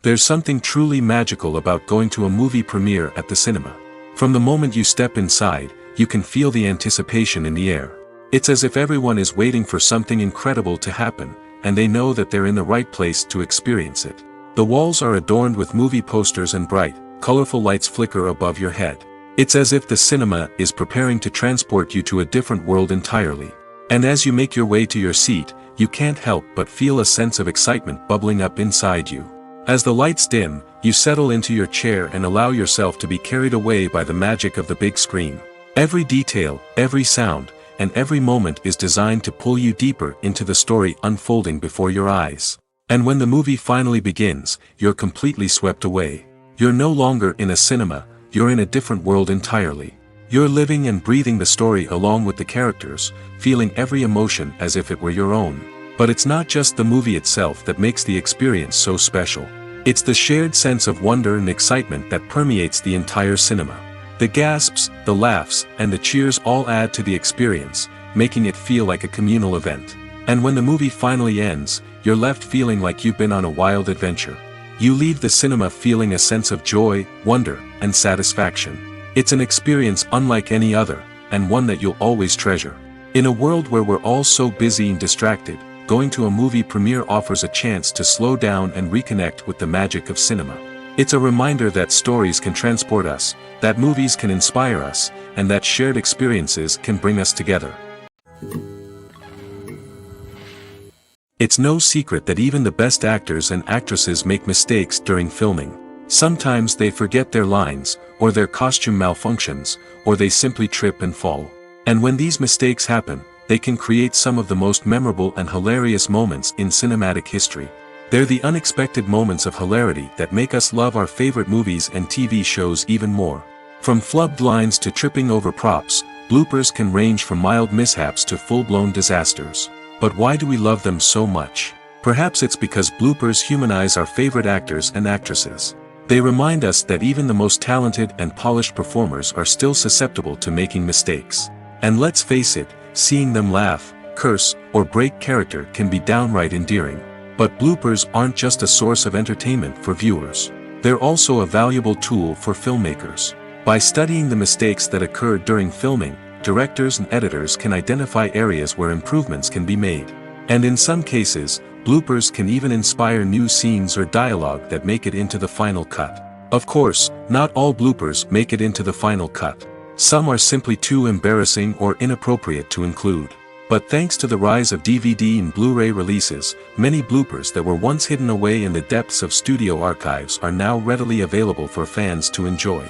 There's something truly magical about going to a movie premiere at the cinema. From the moment you step inside, you can feel the anticipation in the air. It's as if everyone is waiting for something incredible to happen, and they know that they're in the right place to experience it. The walls are adorned with movie posters and bright, colorful lights flicker above your head. It's as if the cinema is preparing to transport you to a different world entirely. And as you make your way to your seat, you can't help but feel a sense of excitement bubbling up inside you. As the lights dim, you settle into your chair and allow yourself to be carried away by the magic of the big screen. Every detail, every sound, and every moment is designed to pull you deeper into the story unfolding before your eyes. And when the movie finally begins, you're completely swept away. You're no longer in a cinema, you're in a different world entirely. You're living and breathing the story along with the characters, feeling every emotion as if it were your own. But it's not just the movie itself that makes the experience so special. It's the shared sense of wonder and excitement that permeates the entire cinema. The gasps, the laughs, and the cheers all add to the experience, making it feel like a communal event. And when the movie finally ends, you're left feeling like you've been on a wild adventure. You leave the cinema feeling a sense of joy, wonder, and satisfaction. It's an experience unlike any other, and one that you'll always treasure. In a world where we're all so busy and distracted, going to a movie premiere offers a chance to slow down and reconnect with the magic of cinema. It's a reminder that stories can transport us, that movies can inspire us, and that shared experiences can bring us together. It's no secret that even the best actors and actresses make mistakes during filming. Sometimes they forget their lines, or their costume malfunctions, or they simply trip and fall. And when these mistakes happen, they can create some of the most memorable and hilarious moments in cinematic history. They're the unexpected moments of hilarity that make us love our favorite movies and TV shows even more. From flubbed lines to tripping over props, bloopers can range from mild mishaps to full-blown disasters. But why do we love them so much? Perhaps it's because bloopers humanize our favorite actors and actresses. They remind us that even the most talented and polished performers are still susceptible to making mistakes. And let's face it, seeing them laugh, curse, or break character can be downright endearing. But bloopers aren't just a source of entertainment for viewers. They're also a valuable tool for filmmakers. By studying the mistakes that occurred during filming, directors and editors can identify areas where improvements can be made. And in some cases, bloopers can even inspire new scenes or dialogue that make it into the final cut. Of course, not all bloopers make it into the final cut. Some are simply too embarrassing or inappropriate to include. But thanks to the rise of DVD and Blu-ray releases, many bloopers that were once hidden away in the depths of studio archives are now readily available for fans to enjoy.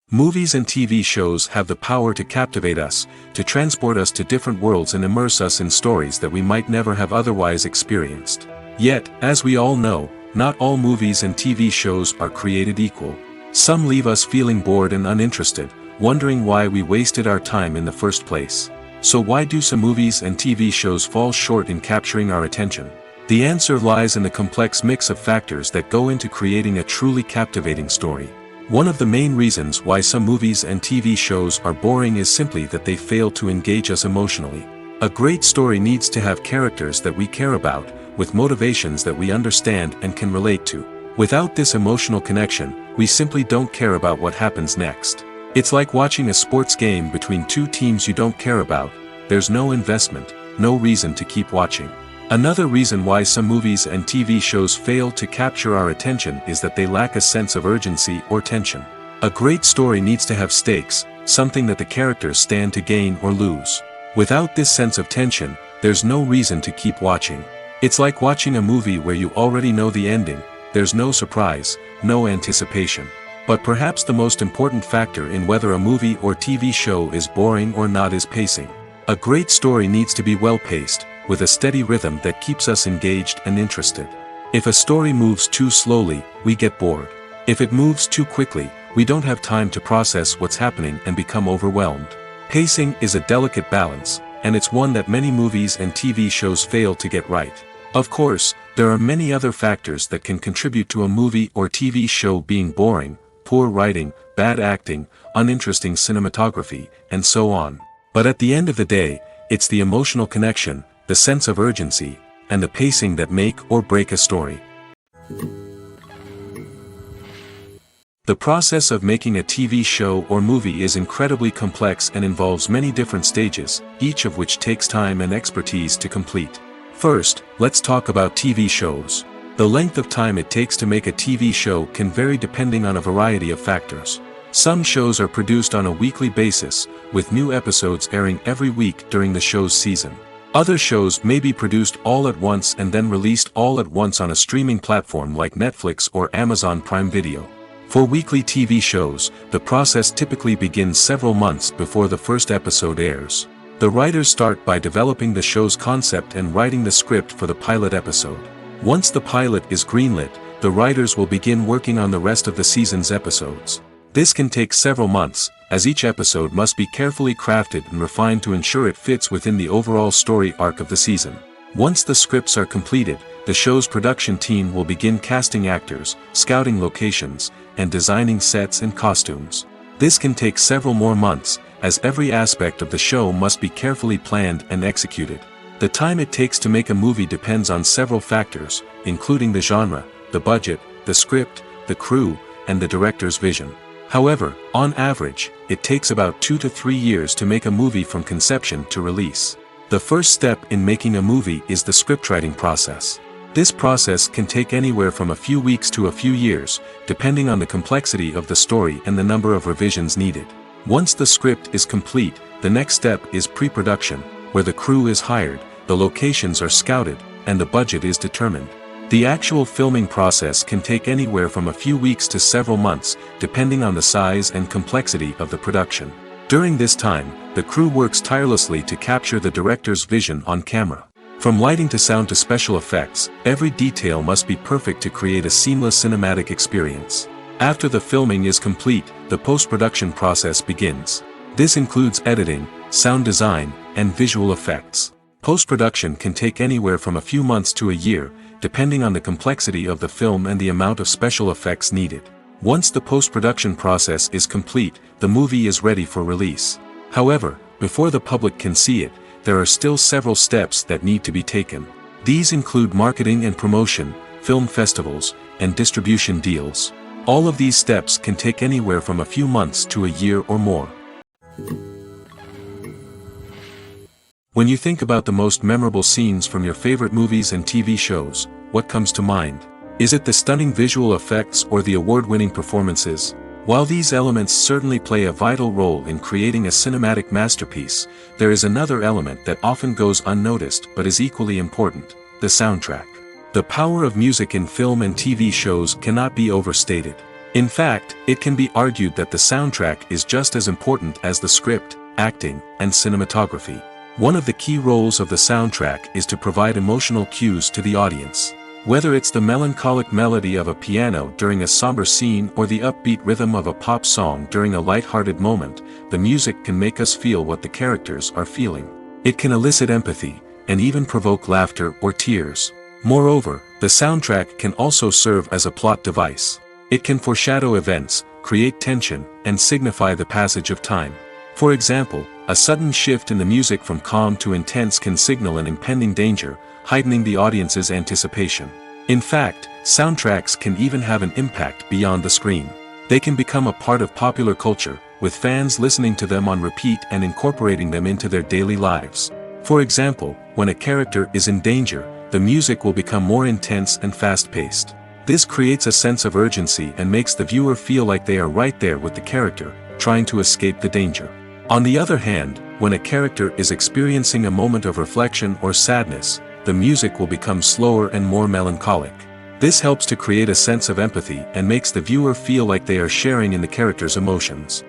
Movies and TV shows have the power to captivate us, to transport us to different worlds and immerse us in stories that we might never have otherwise experienced. Yet, as we all know, not all movies and TV shows are created equal. Some leave us feeling bored and uninterested, wondering why we wasted our time in the first place. So why do some movies and TV shows fall short in capturing our attention? The answer lies in the complex mix of factors that go into creating a truly captivating story. One of the main reasons why some movies and TV shows are boring is simply that they fail to engage us emotionally. A great story needs to have characters that we care about, with motivations that we understand and can relate to. Without this emotional connection, we simply don't care about what happens next. It's like watching a sports game between two teams you don't care about. There's no investment, no reason to keep watching. Another reason why some movies and TV shows fail to capture our attention is that they lack a sense of urgency or tension. A great story needs to have stakes, something that the characters stand to gain or lose. Without this sense of tension, there's no reason to keep watching. It's like watching a movie where you already know the ending. There's no surprise, no anticipation. But perhaps the most important factor in whether a movie or TV show is boring or not is pacing. A great story needs to be well-paced, with a steady rhythm that keeps us engaged and interested. If a story moves too slowly, we get bored. If it moves too quickly, we don't have time to process what's happening and become overwhelmed. Pacing is a delicate balance, and it's one that many movies and TV shows fail to get right. Of course, there are many other factors that can contribute to a movie or TV show being boring: poor writing, bad acting, uninteresting cinematography, and so on. But at the end of the day, it's the emotional connection, the sense of urgency, and the pacing that make or break a story. The process of making a TV show or movie is incredibly complex and involves many different stages, each of which takes time and expertise to complete. First, let's talk about TV shows. The length of time it takes to make a TV show can vary depending on a variety of factors. Some shows are produced on a weekly basis, with new episodes airing every week during the show's season. Other shows may be produced all at once and then released all at once on a streaming platform like Netflix or Amazon Prime Video. For weekly TV shows, the process typically begins several months before the first episode airs. The writers start by developing the show's concept and writing the script for the pilot episode. Once the pilot is greenlit, the writers will begin working on the rest of the season's episodes. This can take several months, as each episode must be carefully crafted and refined to ensure it fits within the overall story arc of the season. Once the scripts are completed, the show's production team will begin casting actors, scouting locations, and designing sets and costumes. This can take several more months, as every aspect of the show must be carefully planned and executed. The time it takes to make a movie depends on several factors, including the genre, the budget, the script, the crew, and the director's vision. However, on average, it takes about 2 to 3 years to make a movie from conception to release. The first step in making a movie is the scriptwriting process. This process can take anywhere from a few weeks to a few years, depending on the complexity of the story and the number of revisions needed. Once the script is complete, the next step is pre-production, where the crew is hired, the locations are scouted, and the budget is determined. The actual filming process can take anywhere from a few weeks to several months, depending on the size and complexity of the production. During this time, the crew works tirelessly to capture the director's vision on camera. From lighting to sound to special effects, every detail must be perfect to create a seamless cinematic experience. After the filming is complete, the post-production process begins. This includes editing, sound design, and visual effects. Post-production can take anywhere from a few months to a year, depending on the complexity of the film and the amount of special effects needed. Once the post-production process is complete, the movie is ready for release. However, before the public can see it, there are still several steps that need to be taken. These include marketing and promotion, film festivals, and distribution deals. All of these steps can take anywhere from a few months to a year or more. When you think about the most memorable scenes from your favorite movies and TV shows, what comes to mind? Is it the stunning visual effects or the award-winning performances? While these elements certainly play a vital role in creating a cinematic masterpiece, there is another element that often goes unnoticed but is equally important: the soundtrack. The power of music in film and TV shows cannot be overstated. In fact, it can be argued that the soundtrack is just as important as the script, acting, and cinematography. One of the key roles of the soundtrack is to provide emotional cues to the audience. Whether it's the melancholic melody of a piano during a somber scene or the upbeat rhythm of a pop song during a light-hearted moment, the music can make us feel what the characters are feeling. It can elicit empathy, and even provoke laughter or tears. Moreover, the soundtrack can also serve as a plot device. It can foreshadow events, create tension, and signify the passage of time. For example, a sudden shift in the music from calm to intense can signal an impending danger, heightening the audience's anticipation. In fact, soundtracks can even have an impact beyond the screen. They can become a part of popular culture, with fans listening to them on repeat and incorporating them into their daily lives. For example, when a character is in danger, the music will become more intense and fast-paced. This creates a sense of urgency and makes the viewer feel like they are right there with the character, trying to escape the danger. On the other hand, when a character is experiencing a moment of reflection or sadness, the music will become slower and more melancholic. This helps to create a sense of empathy and makes the viewer feel like they are sharing in the character's emotions.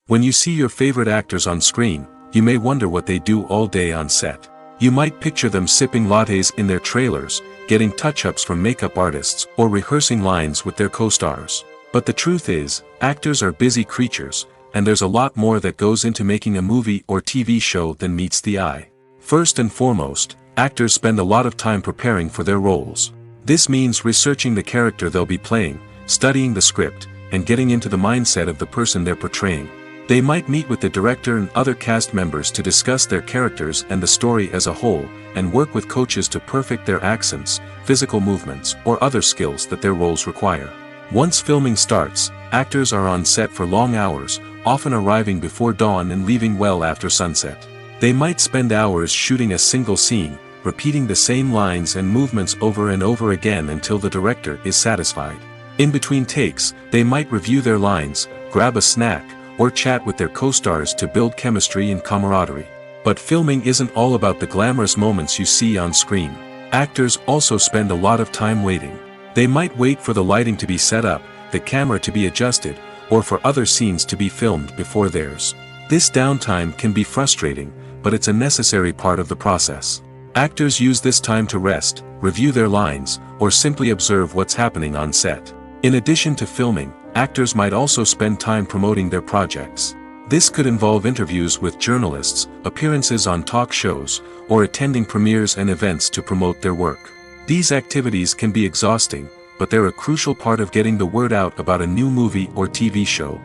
When you see your favorite actors on screen, you may wonder what they do all day on set. You might picture them sipping lattes in their trailers, getting touch-ups from makeup artists, or rehearsing lines with their co-stars. But the truth is, actors are busy creatures, and there's a lot more that goes into making a movie or TV show than meets the eye. First and foremost, actors spend a lot of time preparing for their roles. This means researching the character they'll be playing, studying the script, and getting into the mindset of the person they're portraying. They might meet with the director and other cast members to discuss their characters and the story as a whole, and work with coaches to perfect their accents, physical movements, or other skills that their roles require. Once filming starts, actors are on set for long hours, often arriving before dawn and leaving well after sunset. They might spend hours shooting a single scene, repeating the same lines and movements over and over again until the director is satisfied. In between takes, they might review their lines, grab a snack, or chat with their co-stars to build chemistry and camaraderie. But filming isn't all about the glamorous moments you see on screen. Actors also spend a lot of time waiting. They might wait for the lighting to be set up, the camera to be adjusted, or for other scenes to be filmed before theirs. This downtime can be frustrating, but it's a necessary part of the process. Actors use this time to rest, review their lines, or simply observe what's happening on set. In addition to filming, actors might also spend time promoting their projects. This could involve interviews with journalists, appearances on talk shows, or attending premieres and events to promote their work. These activities can be exhausting, but they're a crucial part of getting the word out about a new movie or TV show.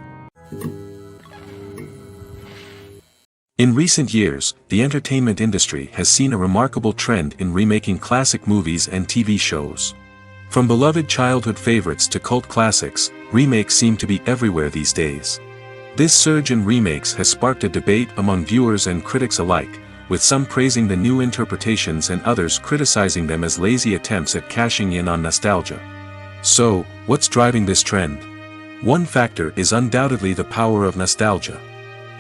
In recent years, the entertainment industry has seen a remarkable trend in remaking classic movies and TV shows. From beloved childhood favorites to cult classics, remakes seem to be everywhere these days. This surge in remakes has sparked a debate among viewers and critics alike, with some praising the new interpretations and others criticizing them as lazy attempts at cashing in on nostalgia. So, what's driving this trend? One factor is undoubtedly the power of nostalgia.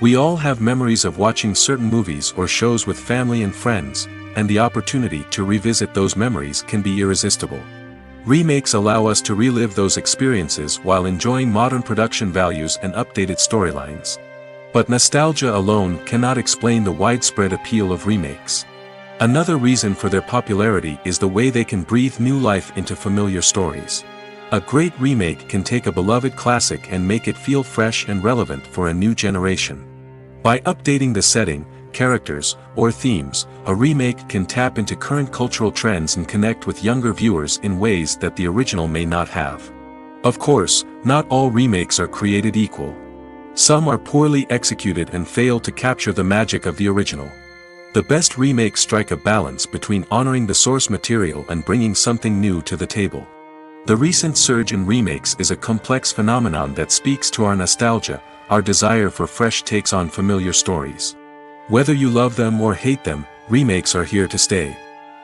We all have memories of watching certain movies or shows with family and friends, and the opportunity to revisit those memories can be irresistible. Remakes allow us to relive those experiences while enjoying modern production values and updated storylines. But nostalgia alone cannot explain the widespread appeal of remakes. Another reason for their popularity is the way they can breathe new life into familiar stories. A great remake can take a beloved classic and make it feel fresh and relevant for a new generation. By updating the setting, characters, or themes, a remake can tap into current cultural trends and connect with younger viewers in ways that the original may not have. Of course, not all remakes are created equal. Some are poorly executed and fail to capture the magic of the original. The best remakes strike a balance between honoring the source material and bringing something new to the table. The recent surge in remakes is a complex phenomenon that speaks to our nostalgia, our desire for fresh takes on familiar stories. Whether you love them or hate them, remakes are here to stay.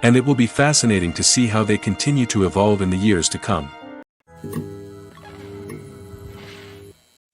And it will be fascinating to see how they continue to evolve in the years to come.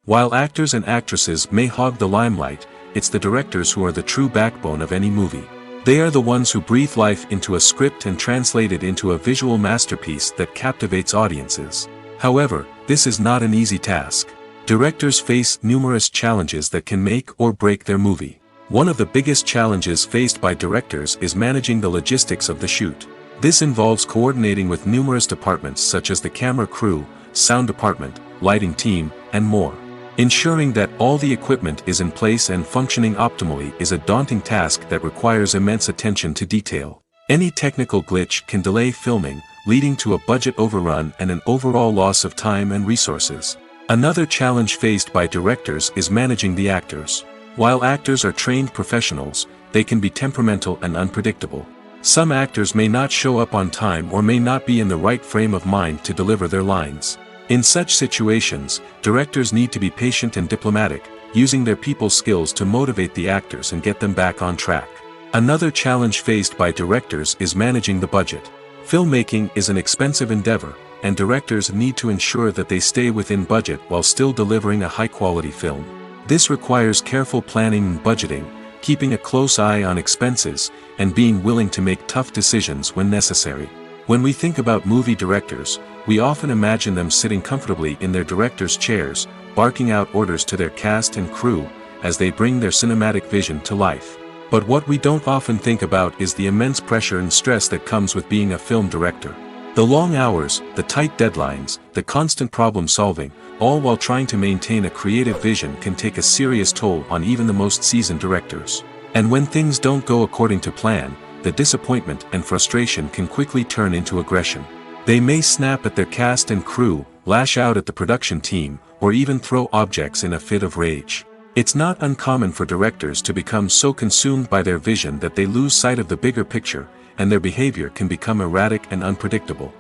While actors and actresses may hog the limelight, it's the directors who are the true backbone of any movie. They are the ones who breathe life into a script and translate it into a visual masterpiece that captivates audiences. However, this is not an easy task. Directors face numerous challenges that can make or break their movie. One of the biggest challenges faced by directors is managing the logistics of the shoot. This involves coordinating with numerous departments such as the camera crew, sound department, lighting team, and more. Ensuring that all the equipment is in place and functioning optimally is a daunting task that requires immense attention to detail. Any technical glitch can delay filming, leading to a budget overrun and an overall loss of time and resources. Another challenge faced by directors is managing the actors. While actors are trained professionals, they can be temperamental and unpredictable. Some actors may not show up on time or may not be in the right frame of mind to deliver their lines. In such situations, directors need to be patient and diplomatic, using their people skills to motivate the actors and get them back on track. Another challenge faced by directors is managing the budget. Filmmaking is an expensive endeavor, and directors need to ensure that they stay within budget while still delivering a high-quality film. This requires careful planning and budgeting, keeping a close eye on expenses, and being willing to make tough decisions when necessary. When we think about movie directors, we often imagine them sitting comfortably in their director's chairs, barking out orders to their cast and crew, as they bring their cinematic vision to life. But what we don't often think about is the immense pressure and stress that comes with being a film director. The long hours, the tight deadlines, the constant problem solving, all while trying to maintain a creative vision can take a serious toll on even the most seasoned directors. And when things don't go according to plan, the disappointment and frustration can quickly turn into aggression. They may snap at their cast and crew, lash out at the production team, or even throw objects in a fit of rage. It's not uncommon for directors to become so consumed by their vision that they lose sight of the bigger picture, and their behavior can become erratic and unpredictable.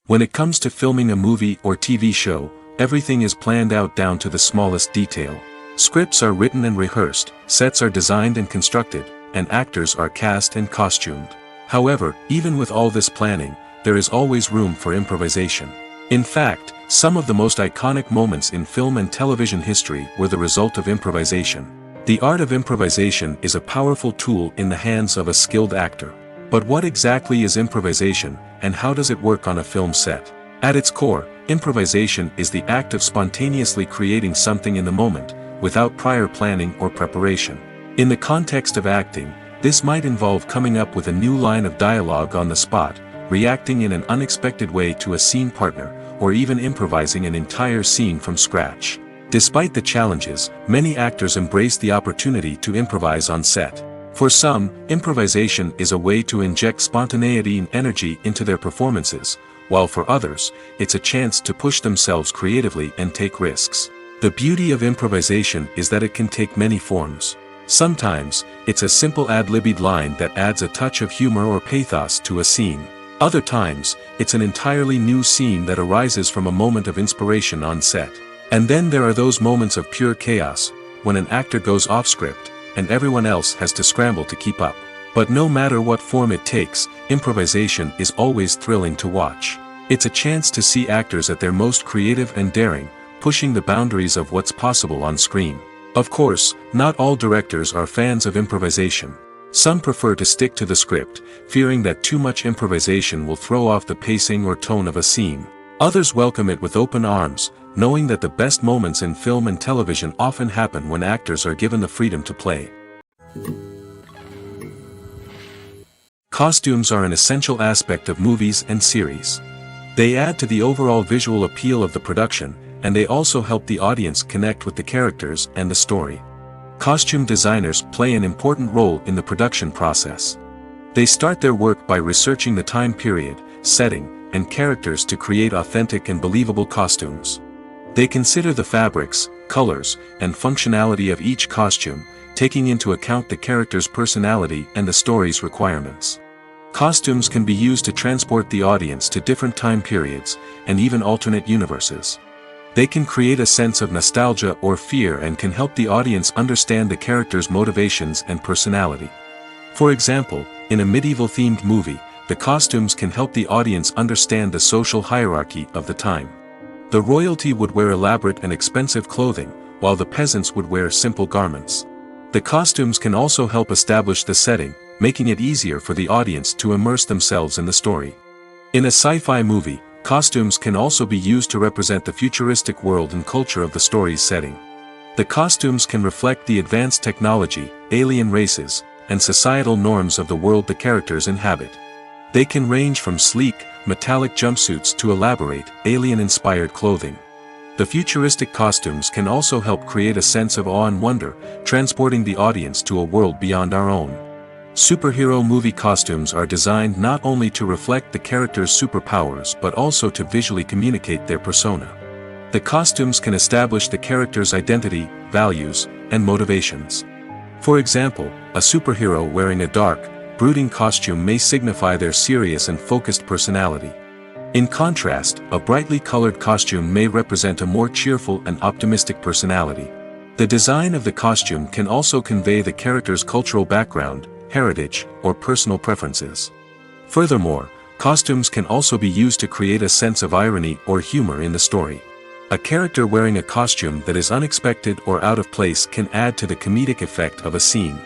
When it comes to filming a movie or TV show, everything is planned out down to the smallest detail. Scripts are written and rehearsed, sets are designed and constructed, and actors are cast and costumed. However, even with all this planning, there is always room for improvisation. In fact, some of the most iconic moments in film and television history were the result of improvisation. The art of improvisation is a powerful tool in the hands of a skilled actor. But what exactly is improvisation, and how does it work on a film set? At its core, improvisation is the act of spontaneously creating something in the moment, without prior planning or preparation. In the context of acting, this might involve coming up with a new line of dialogue on the spot, reacting in an unexpected way to a scene partner, or even improvising an entire scene from scratch. Despite the challenges, many actors embrace the opportunity to improvise on set. For some, improvisation is a way to inject spontaneity and energy into their performances, while for others, it's a chance to push themselves creatively and take risks. The beauty of improvisation is that it can take many forms. Sometimes, it's a simple ad-libbed line that adds a touch of humor or pathos to a scene. Other times, it's an entirely new scene that arises from a moment of inspiration on set. And then there are those moments of pure chaos, when an actor goes off script, and everyone else has to scramble to keep up. But no matter what form it takes, improvisation is always thrilling to watch. It's a chance to see actors at their most creative and daring, pushing the boundaries of what's possible on screen. Of course, not all directors are fans of improvisation. Some prefer to stick to the script, fearing that too much improvisation will throw off the pacing or tone of a scene. Others welcome it with open arms, knowing that the best moments in film and television often happen when actors are given the freedom to play. Costumes are an essential aspect of movies and series. They add to the overall visual appeal of the production, and they also help the audience connect with the characters and the story. Costume designers play an important role in the production process. They start their work by researching the time period, setting, and characters to create authentic and believable costumes. They consider the fabrics, colors, and functionality of each costume, taking into account the character's personality and the story's requirements. Costumes can be used to transport the audience to different time periods, and even alternate universes. They can create a sense of nostalgia or fear and can help the audience understand the character's motivations and personality. For example, in a medieval-themed movie, the costumes can help the audience understand the social hierarchy of the time. The royalty would wear elaborate and expensive clothing, while the peasants would wear simple garments. The costumes can also help establish the setting, making it easier for the audience to immerse themselves in the story. In a sci-fi movie, costumes can also be used to represent the futuristic world and culture of the story's setting. The costumes can reflect the advanced technology, alien races, and societal norms of the world the characters inhabit. They can range from sleek, metallic jumpsuits to elaborate, alien-inspired clothing. The futuristic costumes can also help create a sense of awe and wonder, transporting the audience to a world beyond our own. Superhero movie costumes are designed not only to reflect the character's superpowers but also to visually communicate their persona. The costumes can establish the character's identity, values, and motivations. For example, a superhero wearing a dark, brooding costume may signify their serious and focused personality. In contrast, a brightly colored costume may represent a more cheerful and optimistic personality. The design of the costume can also convey the character's cultural background, heritage, or personal preferences. Furthermore, costumes can also be used to create a sense of irony or humor in the story. A character wearing a costume that is unexpected or out of place can add to the comedic effect of a scene.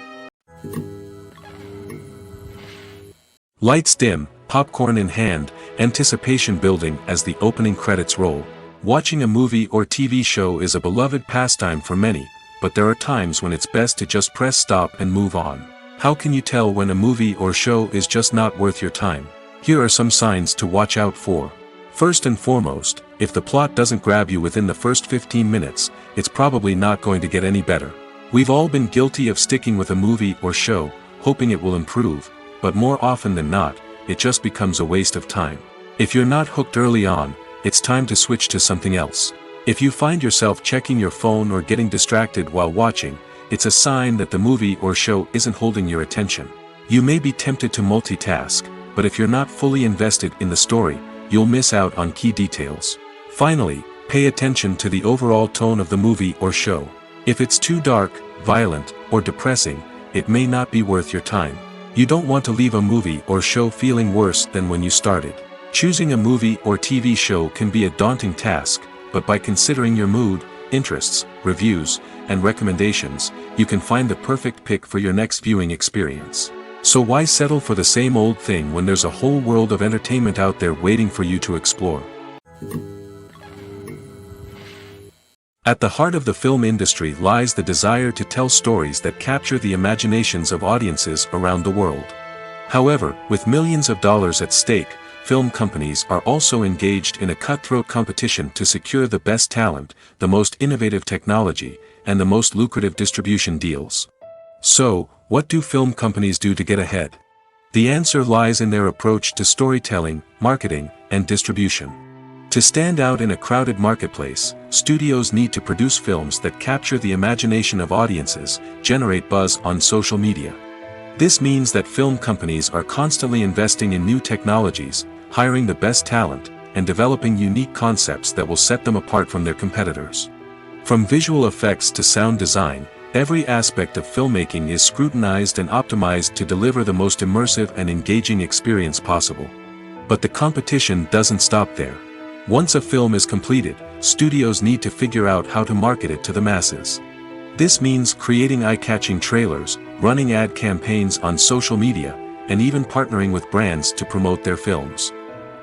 Lights dim, popcorn in hand, anticipation building as the opening credits roll. Watching a movie or TV show is a beloved pastime for many, but there are times when it's best to just press stop and move on. How can you tell when a movie or show is just not worth your time? Here are some signs to watch out for. First and foremost, if the plot doesn't grab you within the first 15 minutes, it's probably not going to get any better. We've all been guilty of sticking with a movie or show, hoping it will improve, but more often than not, it just becomes a waste of time. If you're not hooked early on, it's time to switch to something else. If you find yourself checking your phone or getting distracted while watching, it's a sign that the movie or show isn't holding your attention. You may be tempted to multitask, but if you're not fully invested in the story, you'll miss out on key details. Finally, pay attention to the overall tone of the movie or show. If it's too dark, violent, or depressing, it may not be worth your time. You don't want to leave a movie or show feeling worse than when you started. Choosing a movie or TV show can be a daunting task, but by considering your mood, interests, reviews, and recommendations, you can find the perfect pick for your next viewing experience. So why settle for the same old thing when there's a whole world of entertainment out there waiting for you to explore? At the heart of the film industry lies the desire to tell stories that capture the imaginations of audiences around the world. However, with millions of dollars at stake, film companies are also engaged in a cutthroat competition to secure the best talent, the most innovative technology, and the most lucrative distribution deals. So, what do film companies do to get ahead? The answer lies in their approach to storytelling, marketing, and distribution. To stand out in a crowded marketplace, studios need to produce films that capture the imagination of audiences, generate buzz on social media. This means that film companies are constantly investing in new technologies, hiring the best talent, and developing unique concepts that will set them apart from their competitors. From visual effects to sound design, every aspect of filmmaking is scrutinized and optimized to deliver the most immersive and engaging experience possible. But the competition doesn't stop there. Once a film is completed, studios need to figure out how to market it to the masses. This means creating eye-catching trailers, running ad campaigns on social media, and even partnering with brands to promote their films.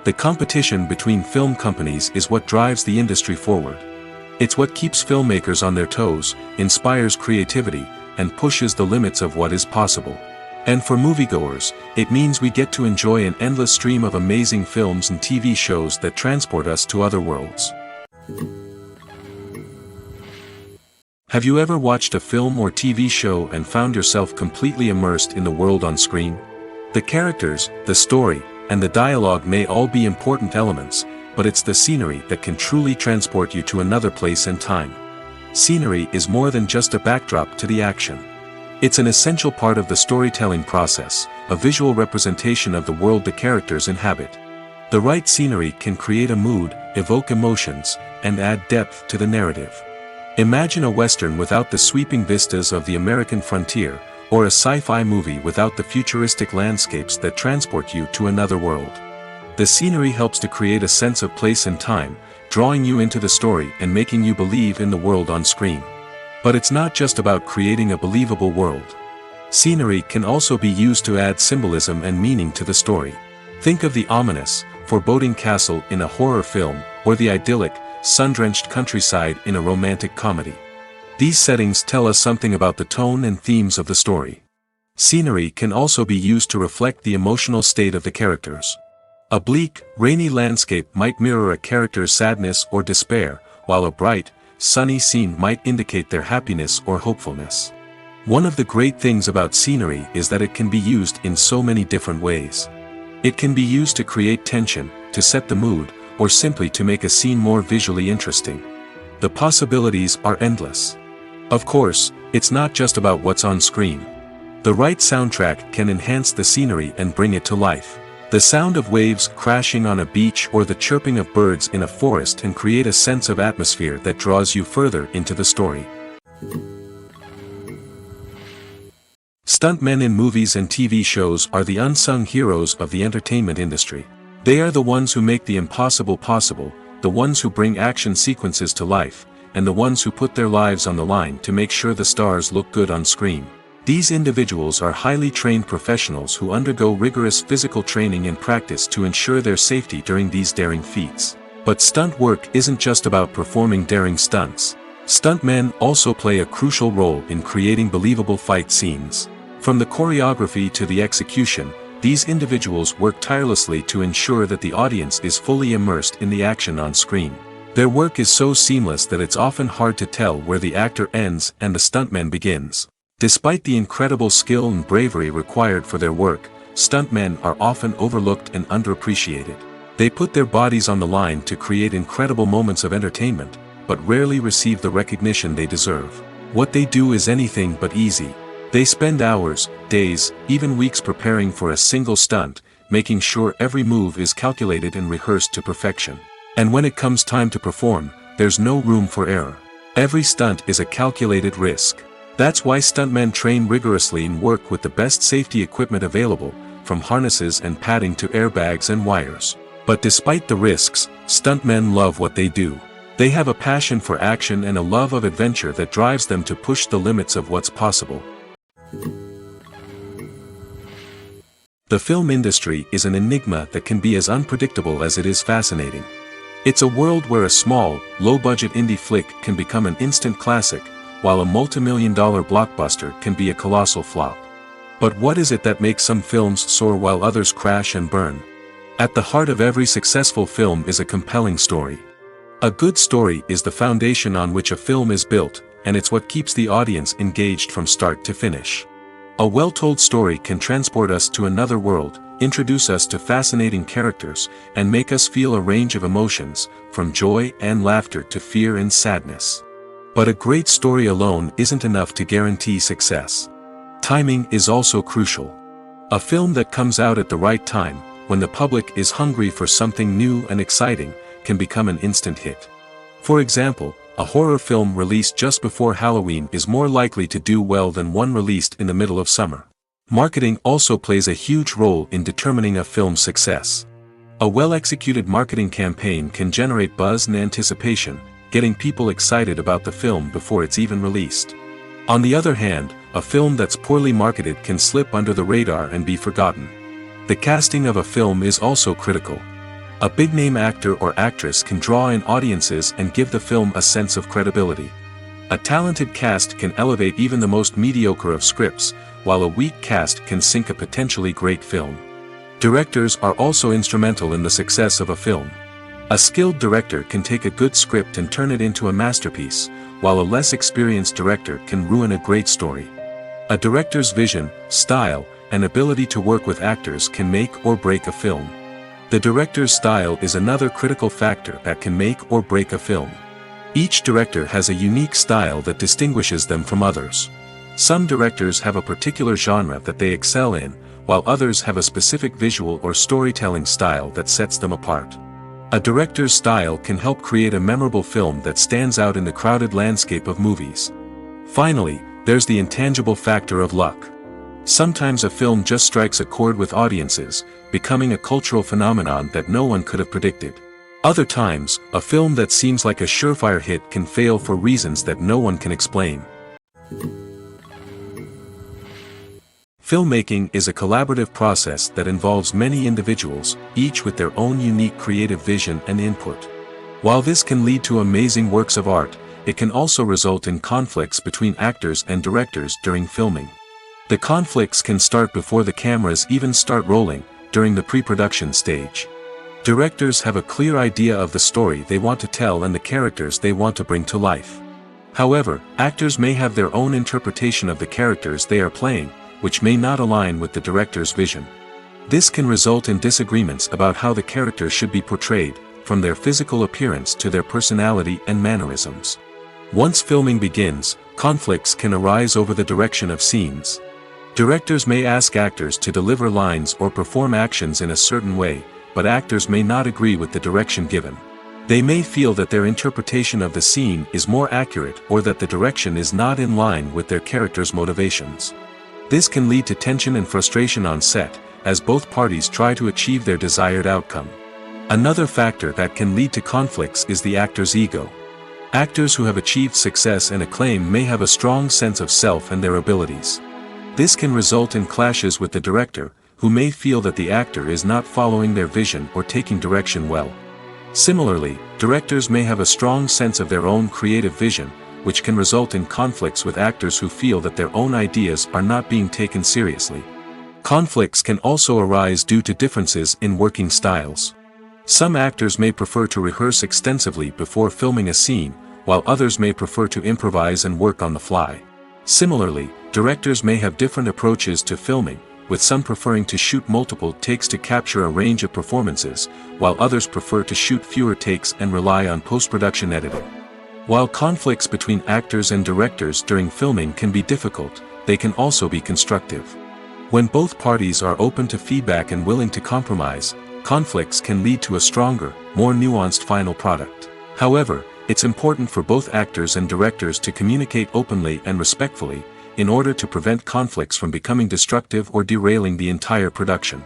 The competition between film companies is what drives the industry forward. It's what keeps filmmakers on their toes, inspires creativity, and pushes the limits of what is possible. And for moviegoers, it means we get to enjoy an endless stream of amazing films and TV shows that transport us to other worlds. Have you ever watched a film or TV show and found yourself completely immersed in the world on screen? The characters, the story, and the dialogue may all be important elements, but it's the scenery that can truly transport you to another place and time. Scenery is more than just a backdrop to the action. It's an essential part of the storytelling process, a visual representation of the world the characters inhabit. The right scenery can create a mood, evoke emotions, and add depth to the narrative. Imagine a Western without the sweeping vistas of the American frontier, or a sci-fi movie without the futuristic landscapes that transport you to another world. The scenery helps to create a sense of place and time, drawing you into the story and making you believe in the world on screen. But it's not just about creating a believable world. Scenery can also be used to add symbolism and meaning to the story. Think of the ominous, foreboding castle in a horror film, or the idyllic, sun-drenched countryside in a romantic comedy. These settings tell us something about the tone and themes of the story. Scenery can also be used to reflect the emotional state of the characters. A bleak, rainy landscape might mirror a character's sadness or despair, while a bright, sunny scene might indicate their happiness or hopefulness. One of the great things about scenery is that it can be used in so many different ways. It can be used to create tension, to set the mood, or simply to make a scene more visually interesting. The possibilities are endless. Of course, it's not just about what's on screen. The right soundtrack can enhance the scenery and bring it to life. The sound of waves crashing on a beach or the chirping of birds in a forest can create a sense of atmosphere that draws you further into the story. Stuntmen in movies and TV shows are the unsung heroes of the entertainment industry. They are the ones who make the impossible possible, the ones who bring action sequences to life, and the ones who put their lives on the line to make sure the stars look good on screen. These individuals are highly trained professionals who undergo rigorous physical training and practice to ensure their safety during these daring feats. But stunt work isn't just about performing daring stunts. Stuntmen also play a crucial role in creating believable fight scenes. From the choreography to the execution, these individuals work tirelessly to ensure that the audience is fully immersed in the action on screen. Their work is so seamless that it's often hard to tell where the actor ends and the stuntman begins. Despite the incredible skill and bravery required for their work, stuntmen are often overlooked and underappreciated. They put their bodies on the line to create incredible moments of entertainment, but rarely receive the recognition they deserve. What they do is anything but easy. They spend hours, days, even weeks preparing for a single stunt, making sure every move is calculated and rehearsed to perfection. And when it comes time to perform, there's no room for error. Every stunt is a calculated risk. That's why stuntmen train rigorously and work with the best safety equipment available, from harnesses and padding to airbags and wires. But despite the risks, stuntmen love what they do. They have a passion for action and a love of adventure that drives them to push the limits of what's possible. The film industry is an enigma that can be as unpredictable as it is fascinating. It's a world where a small, low-budget indie flick can become an instant classic, while a multi-million-dollar blockbuster can be a colossal flop. But what is it that makes some films soar while others crash and burn? At the heart of every successful film is a compelling story. A good story is the foundation on which a film is built, and it's what keeps the audience engaged from start to finish. A well-told story can transport us to another world, introduce us to fascinating characters, and make us feel a range of emotions, from joy and laughter to fear and sadness. But a great story alone isn't enough to guarantee success. Timing is also crucial. A film that comes out at the right time, when the public is hungry for something new and exciting, can become an instant hit. For example, a horror film released just before Halloween is more likely to do well than one released in the middle of summer. Marketing also plays a huge role in determining a film's success. A well-executed marketing campaign can generate buzz and anticipation, getting people excited about the film before it's even released. On the other hand, a film that's poorly marketed can slip under the radar and be forgotten. The casting of a film is also critical. A big-name actor or actress can draw in audiences and give the film a sense of credibility. A talented cast can elevate even the most mediocre of scripts, while a weak cast can sink a potentially great film. Directors are also instrumental in the success of a film. A skilled director can take a good script and turn it into a masterpiece, while a less experienced director can ruin a great story. A director's vision, style, and ability to work with actors can make or break a film. The director's style is another critical factor that can make or break a film. Each director has a unique style that distinguishes them from others. Some directors have a particular genre that they excel in, while others have a specific visual or storytelling style that sets them apart. A director's style can help create a memorable film that stands out in the crowded landscape of movies. Finally, there's the intangible factor of luck. Sometimes a film just strikes a chord with audiences, becoming a cultural phenomenon that no one could have predicted. Other times, a film that seems like a surefire hit can fail for reasons that no one can explain. Filmmaking is a collaborative process that involves many individuals, each with their own unique creative vision and input. While this can lead to amazing works of art, it can also result in conflicts between actors and directors during filming. The conflicts can start before the cameras even start rolling, during the pre-production stage. Directors have a clear idea of the story they want to tell and the characters they want to bring to life. However, actors may have their own interpretation of the characters they are playing, which may not align with the director's vision. This can result in disagreements about how the character should be portrayed, from their physical appearance to their personality and mannerisms. Once filming begins, conflicts can arise over the direction of scenes. Directors may ask actors to deliver lines or perform actions in a certain way, but actors may not agree with the direction given. They may feel that their interpretation of the scene is more accurate or that the direction is not in line with their character's motivations. This can lead to tension and frustration on set, as both parties try to achieve their desired outcome. Another factor that can lead to conflicts is the actor's ego. Actors who have achieved success and acclaim may have a strong sense of self and their abilities. This can result in clashes with the director, who may feel that the actor is not following their vision or taking direction well. Similarly, directors may have a strong sense of their own creative vision, which can result in conflicts with actors who feel that their own ideas are not being taken seriously. Conflicts can also arise due to differences in working styles. Some actors may prefer to rehearse extensively before filming a scene, while others may prefer to improvise and work on the fly. Similarly, directors may have different approaches to filming, with some preferring to shoot multiple takes to capture a range of performances, while others prefer to shoot fewer takes and rely on post-production editing. While conflicts between actors and directors during filming can be difficult, they can also be constructive. When both parties are open to feedback and willing to compromise, conflicts can lead to a stronger, more nuanced final product. However, it's important for both actors and directors to communicate openly and respectfully, in order to prevent conflicts from becoming destructive or derailing the entire production.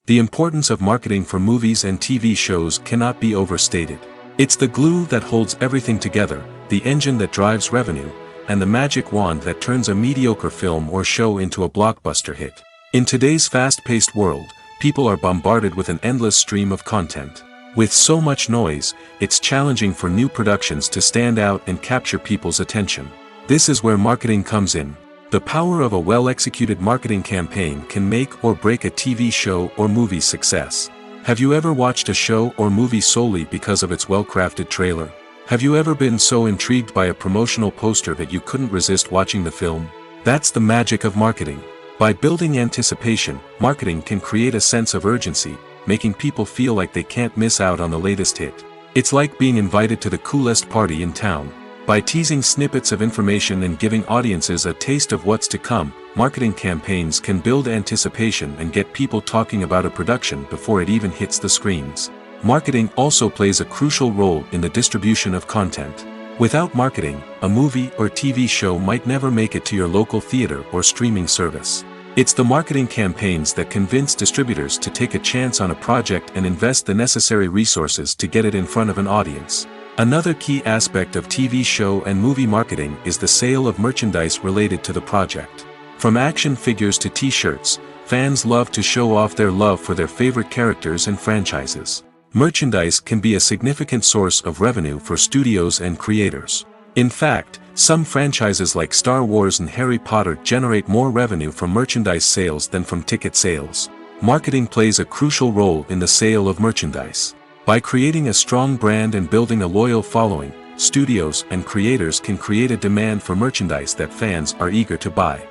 The importance of marketing for movies and TV shows cannot be overstated. It's the glue that holds everything together, the engine that drives revenue, and the magic wand that turns a mediocre film or show into a blockbuster hit. In today's fast-paced world, people are bombarded with an endless stream of content. With so much noise, it's challenging for new productions to stand out and capture people's attention. This is where marketing comes in. The power of a well-executed marketing campaign can make or break a TV show or movie's success. Have you ever watched a show or movie solely because of its well-crafted trailer? Have you ever been so intrigued by a promotional poster that you couldn't resist watching the film? That's the magic of marketing. By building anticipation, marketing can create a sense of urgency, making people feel like they can't miss out on the latest hit. It's like being invited to the coolest party in town. By teasing snippets of information and giving audiences a taste of what's to come, marketing campaigns can build anticipation and get people talking about a production before it even hits the screens. Marketing also plays a crucial role in the distribution of content. Without marketing, a movie or TV show might never make it to your local theater or streaming service. It's the marketing campaigns that convince distributors to take a chance on a project and invest the necessary resources to get it in front of an audience. Another key aspect of TV show and movie marketing is the sale of merchandise related to the project. From action figures to t-shirts, fans love to show off their love for their favorite characters and franchises. Merchandise can be a significant source of revenue for studios and creators. In fact, some franchises like Star Wars and Harry Potter generate more revenue from merchandise sales than from ticket sales. Marketing plays a crucial role in the sale of merchandise. By creating a strong brand and building a loyal following, studios and creators can create a demand for merchandise that fans are eager to buy.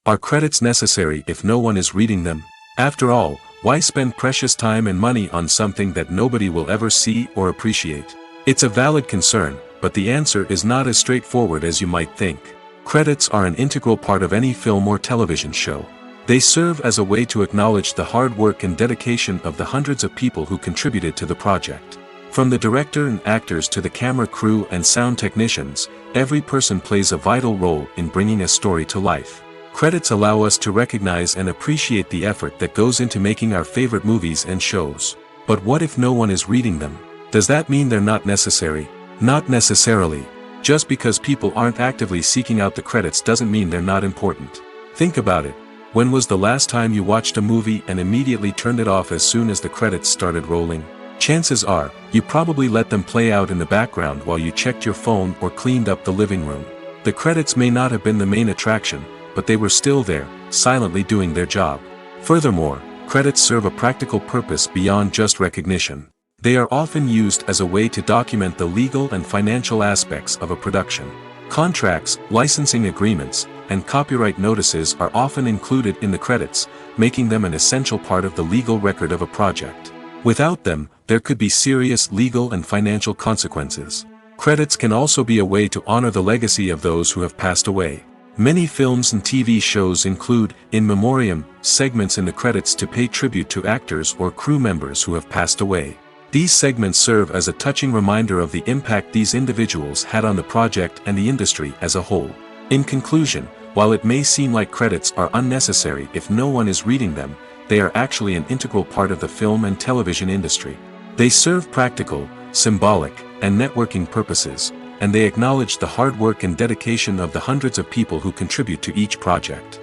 Are credits necessary if no one is reading them? After all, why spend precious time and money on something that nobody will ever see or appreciate? It's a valid concern, but the answer is not as straightforward as you might think. Credits are an integral part of any film or television show. They serve as a way to acknowledge the hard work and dedication of the hundreds of people who contributed to the project. From the director and actors to the camera crew and sound technicians, every person plays a vital role in bringing a story to life. Credits allow us to recognize and appreciate the effort that goes into making our favorite movies and shows. But what if no one is reading them? Does that mean they're not necessary? Not necessarily. Just because people aren't actively seeking out the credits doesn't mean they're not important. Think about it. When was the last time you watched a movie and immediately turned it off as soon as the credits started rolling? Chances are, you probably let them play out in the background while you checked your phone or cleaned up the living room. The credits may not have been the main attraction, but they were still there, silently doing their job. Furthermore, credits serve a practical purpose beyond just recognition. They are often used as a way to document the legal and financial aspects of a production. Contracts, licensing agreements, and copyright notices are often included in the credits, making them an essential part of the legal record of a project. Without them, there could be serious legal and financial consequences. Credits can also be a way to honor the legacy of those who have passed away. Many films and TV shows include, in memoriam, segments in the credits to pay tribute to actors or crew members who have passed away. These segments serve as a touching reminder of the impact these individuals had on the project and the industry as a whole. In conclusion, while it may seem like credits are unnecessary if no one is reading them, they are actually an integral part of the film and television industry. They serve practical, symbolic, and networking purposes, and they acknowledge the hard work and dedication of the hundreds of people who contribute to each project.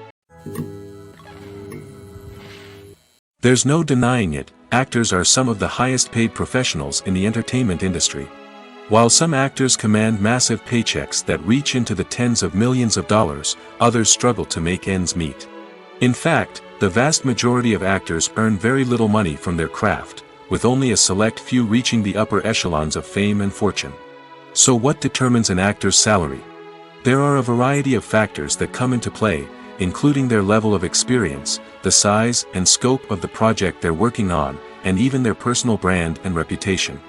There's no denying it, actors are some of the highest paid professionals in the entertainment industry. While some actors command massive paychecks that reach into the tens of millions of dollars, others struggle to make ends meet. In fact, the vast majority of actors earn very little money from their craft, with only a select few reaching the upper echelons of fame and fortune. So what determines an actor's salary? There are a variety of factors that come into play, including their level of experience, the size and scope of the project they're working on, and even their personal brand and reputation.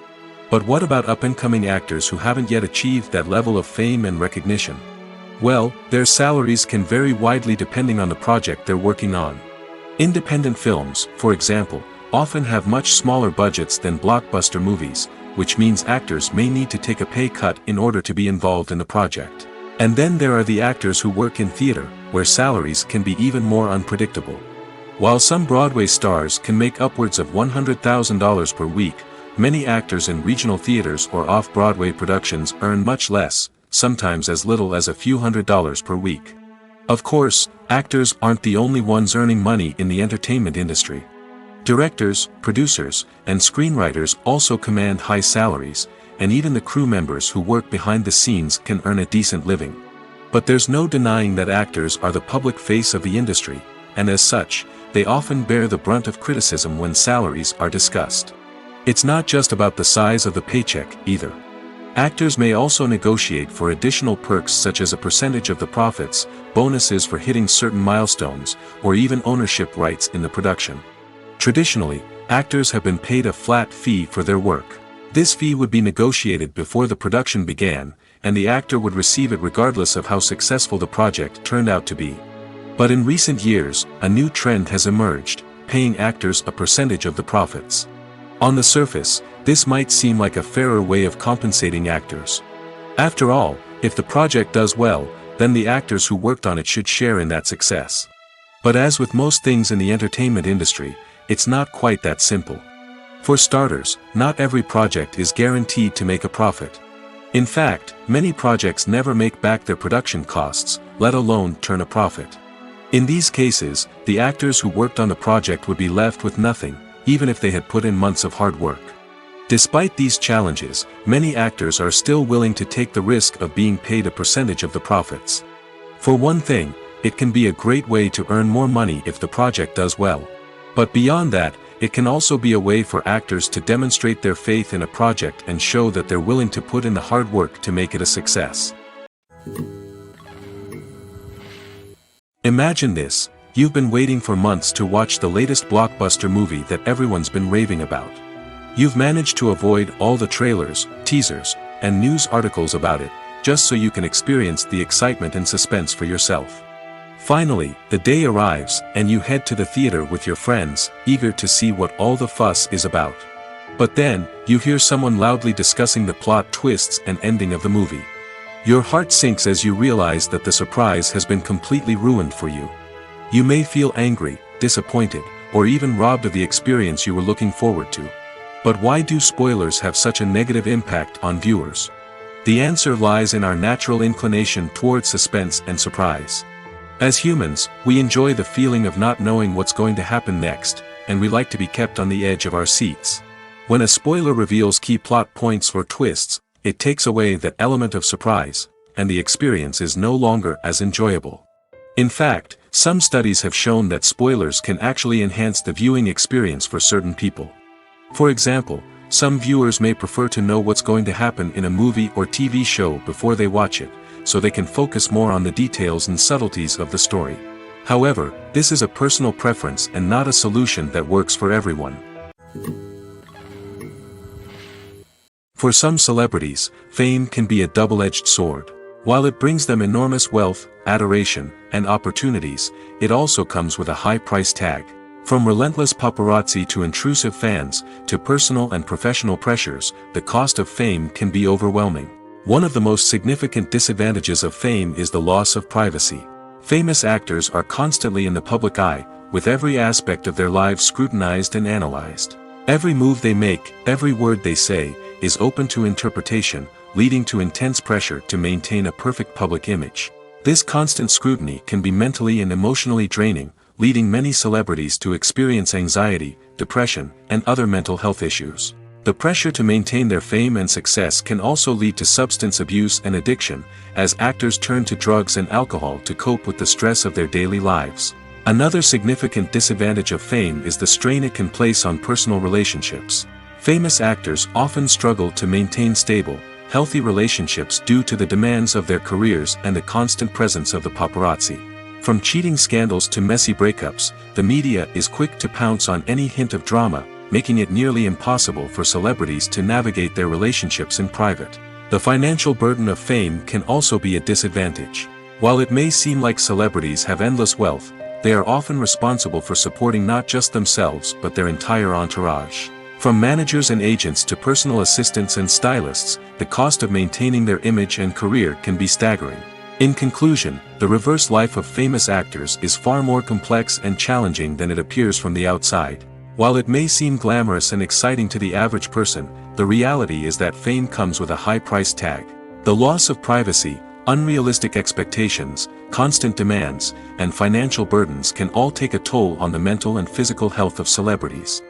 But what about up-and-coming actors who haven't yet achieved that level of fame and recognition? Well, their salaries can vary widely depending on the project they're working on. Independent films, for example, often have much smaller budgets than blockbuster movies, which means actors may need to take a pay cut in order to be involved in the project. And then there are the actors who work in theater, where salaries can be even more unpredictable. While some Broadway stars can make upwards of $100,000 per week, many actors in regional theaters or off-Broadway productions earn much less, sometimes as little as a few $100s per week. Of course, actors aren't the only ones earning money in the entertainment industry. Directors, producers, and screenwriters also command high salaries, and even the crew members who work behind the scenes can earn a decent living. But there's no denying that actors are the public face of the industry, and as such, they often bear the brunt of criticism when salaries are discussed. It's not just about the size of the paycheck, either. Actors may also negotiate for additional perks such as a percentage of the profits, bonuses for hitting certain milestones, or even ownership rights in the production. Traditionally, actors have been paid a flat fee for their work. This fee would be negotiated before the production began, and the actor would receive it regardless of how successful the project turned out to be. But in recent years, a new trend has emerged, paying actors a percentage of the profits. On the surface, this might seem like a fairer way of compensating actors. After all, if the project does well, then the actors who worked on it should share in that success. But as with most things in the entertainment industry, it's not quite that simple. For starters, not every project is guaranteed to make a profit. In fact, many projects never make back their production costs, let alone turn a profit. In these cases, the actors who worked on the project would be left with nothing, even if they had put in months of hard work. Despite these challenges, many actors are still willing to take the risk of being paid a percentage of the profits. For one thing, it can be a great way to earn more money if the project does well. But beyond that, it can also be a way for actors to demonstrate their faith in a project and show that they're willing to put in the hard work to make it a success. Imagine this: you've been waiting for months to watch the latest blockbuster movie that everyone's been raving about. You've managed to avoid all the trailers, teasers, and news articles about it, just so you can experience the excitement and suspense for yourself. Finally, the day arrives, and you head to the theater with your friends, eager to see what all the fuss is about. But then, you hear someone loudly discussing the plot twists and ending of the movie. Your heart sinks as you realize that the surprise has been completely ruined for you. You may feel angry, disappointed, or even robbed of the experience you were looking forward to. But why do spoilers have such a negative impact on viewers? The answer lies in our natural inclination toward suspense and surprise. As humans, we enjoy the feeling of not knowing what's going to happen next, and we like to be kept on the edge of our seats. When a spoiler reveals key plot points or twists, it takes away that element of surprise, and the experience is no longer as enjoyable. In fact, some studies have shown that spoilers can actually enhance the viewing experience for certain people. For example, some viewers may prefer to know what's going to happen in a movie or TV show before they watch it, so they can focus more on the details and subtleties of the story. However, this is a personal preference and not a solution that works for everyone. For some celebrities, fame can be a double-edged sword. While it brings them enormous wealth, adoration, and opportunities, it also comes with a high price tag. From relentless paparazzi to intrusive fans, to personal and professional pressures, the cost of fame can be overwhelming. One of the most significant disadvantages of fame is the loss of privacy. Famous actors are constantly in the public eye, with every aspect of their lives scrutinized and analyzed. Every move they make, every word they say, is open to interpretation, leading to intense pressure to maintain a perfect public image. This constant scrutiny can be mentally and emotionally draining, leading many celebrities to experience anxiety, depression, and other mental health issues. The pressure to maintain their fame and success can also lead to substance abuse and addiction, as actors turn to drugs and alcohol to cope with the stress of their daily lives. Another significant disadvantage of fame is the strain it can place on personal relationships. Famous actors often struggle to maintain stable, healthy relationships due to the demands of their careers and the constant presence of the paparazzi. From cheating scandals to messy breakups, the media is quick to pounce on any hint of drama, making it nearly impossible for celebrities to navigate their relationships in private. The financial burden of fame can also be a disadvantage. While it may seem like celebrities have endless wealth, they are often responsible for supporting not just themselves but their entire entourage. From managers and agents to personal assistants and stylists, the cost of maintaining their image and career can be staggering. In conclusion, the reverse life of famous actors is far more complex and challenging than it appears from the outside. While it may seem glamorous and exciting to the average person, the reality is that fame comes with a high price tag. The loss of privacy, unrealistic expectations, constant demands, and financial burdens can all take a toll on the mental and physical health of celebrities.